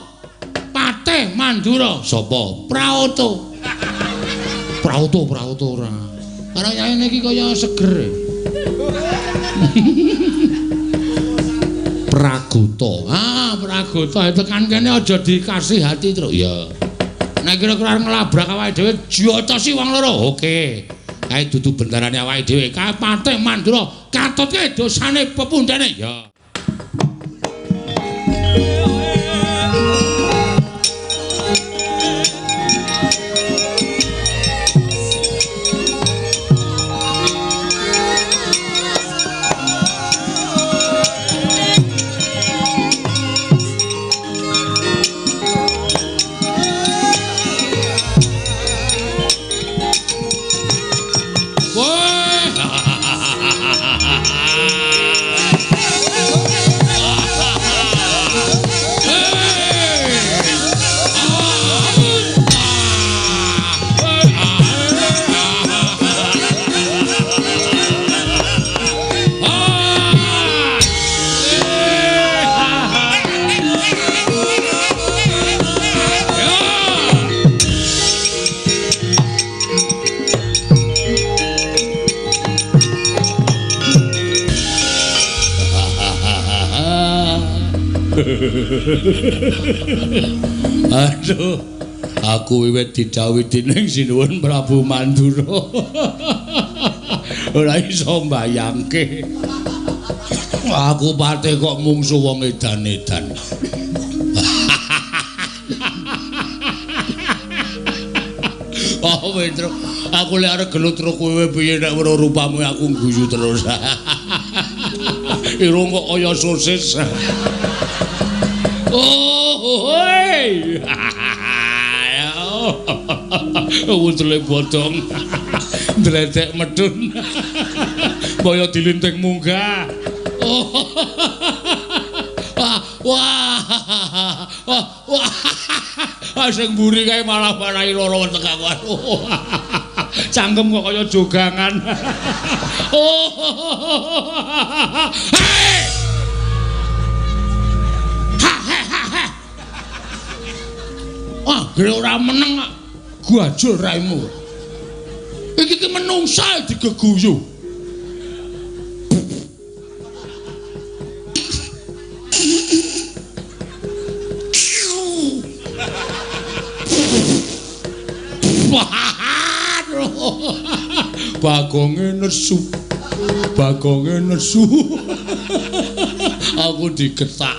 Patih Mandura. Sapa? Praoto. Praoto ora. Karo nyayane iki kaya seger. Pragoto. Ah, Pragoto tekan kene aja dikasih hati, Truk. Ya. Nek kira-kira ngelabrak awake dhewe diotosi wong loro. Oke. Kae dudu bendarane awake dhewe. Kae Patih Mandura katutke dosane pepundhene. Ya. Aduh, aku wiwit didhawuhi ning Sinuwun Prabu Mandura. Ora iso mbayangke. Aku pate kok mungsu wong edan-edan. Oh, Wendro, aku lek arep gelut karo kowe piye nek weruh rupamu aku guyu terus. Irung kok kaya sosis. Oh, hei. Wuntule bodong. Ndredek medun. Kaya dilinting munggah. Oh. Wah. Sing mburi kae malah marahi lara weteng aku. Cangkem kok kaya jogangan. Oh. Hei! Ah, gere ora meneng guajul raimu. Iki ki menungsa digeguyu. Bagonge nesu. Aku digetak.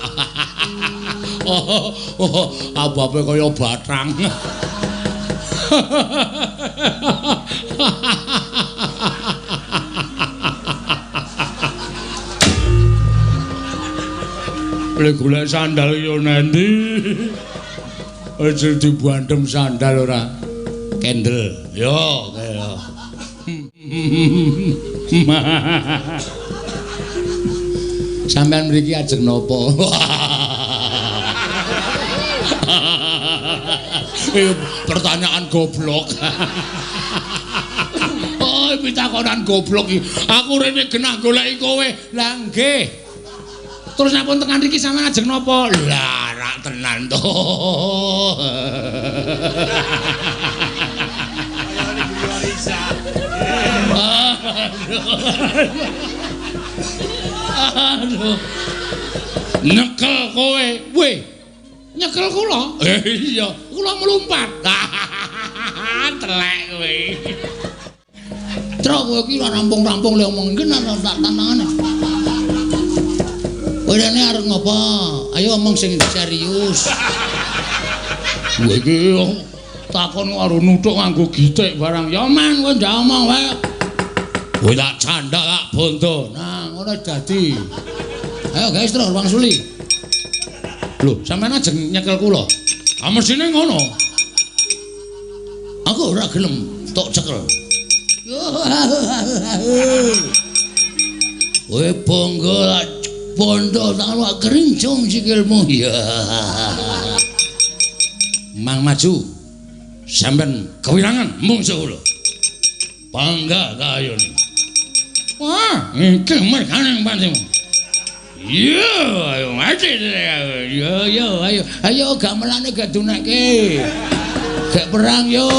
Abape kaya bathang. Lek golek sandal yo nendi. Aja dibandem sandal ora. Kendel. Yo, kaya. Sampeyan mriki ajeng napa? Pertanyaan goblok. Oh, pitakonan goblok iki. Aku rene genah goleki kowe. Lah nggih. Terus napa tekan mriki sampeyan ajeng napa? Lah, rak tenan to. Aduh. Nyekel kowe. Weh. Nyekel kula? Iya, kula mlumpat. Telek kowe. Truk kowe iki ora rampung-rampung le omong iki tak tantangane. Kowe rene arep ngopo? Ayo omong sing serius. Kowe iki takon karo nuthuk nganggo gitik barang. Ya man kowe ndak omong wae. Kowe tak candhak tak bondo. Nah, ngono dadi. Ayo guys, terus Bang Suli. Lho, sampeyan ajeng nyekel kula. Ah mesine ngono. Aku ora gelem tok cekel. Kowe bonggo bondo tak lu kerincung sikilmu ya. Mang maju. Sampeyan kewirangan mungsuh kula. Bangga kayone. Wah, iki merkane pantimu. Yo, ayo mati. Yo, ayo gamelane gak dunake. Gak perang yo.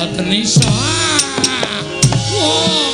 mboten iso. Wah.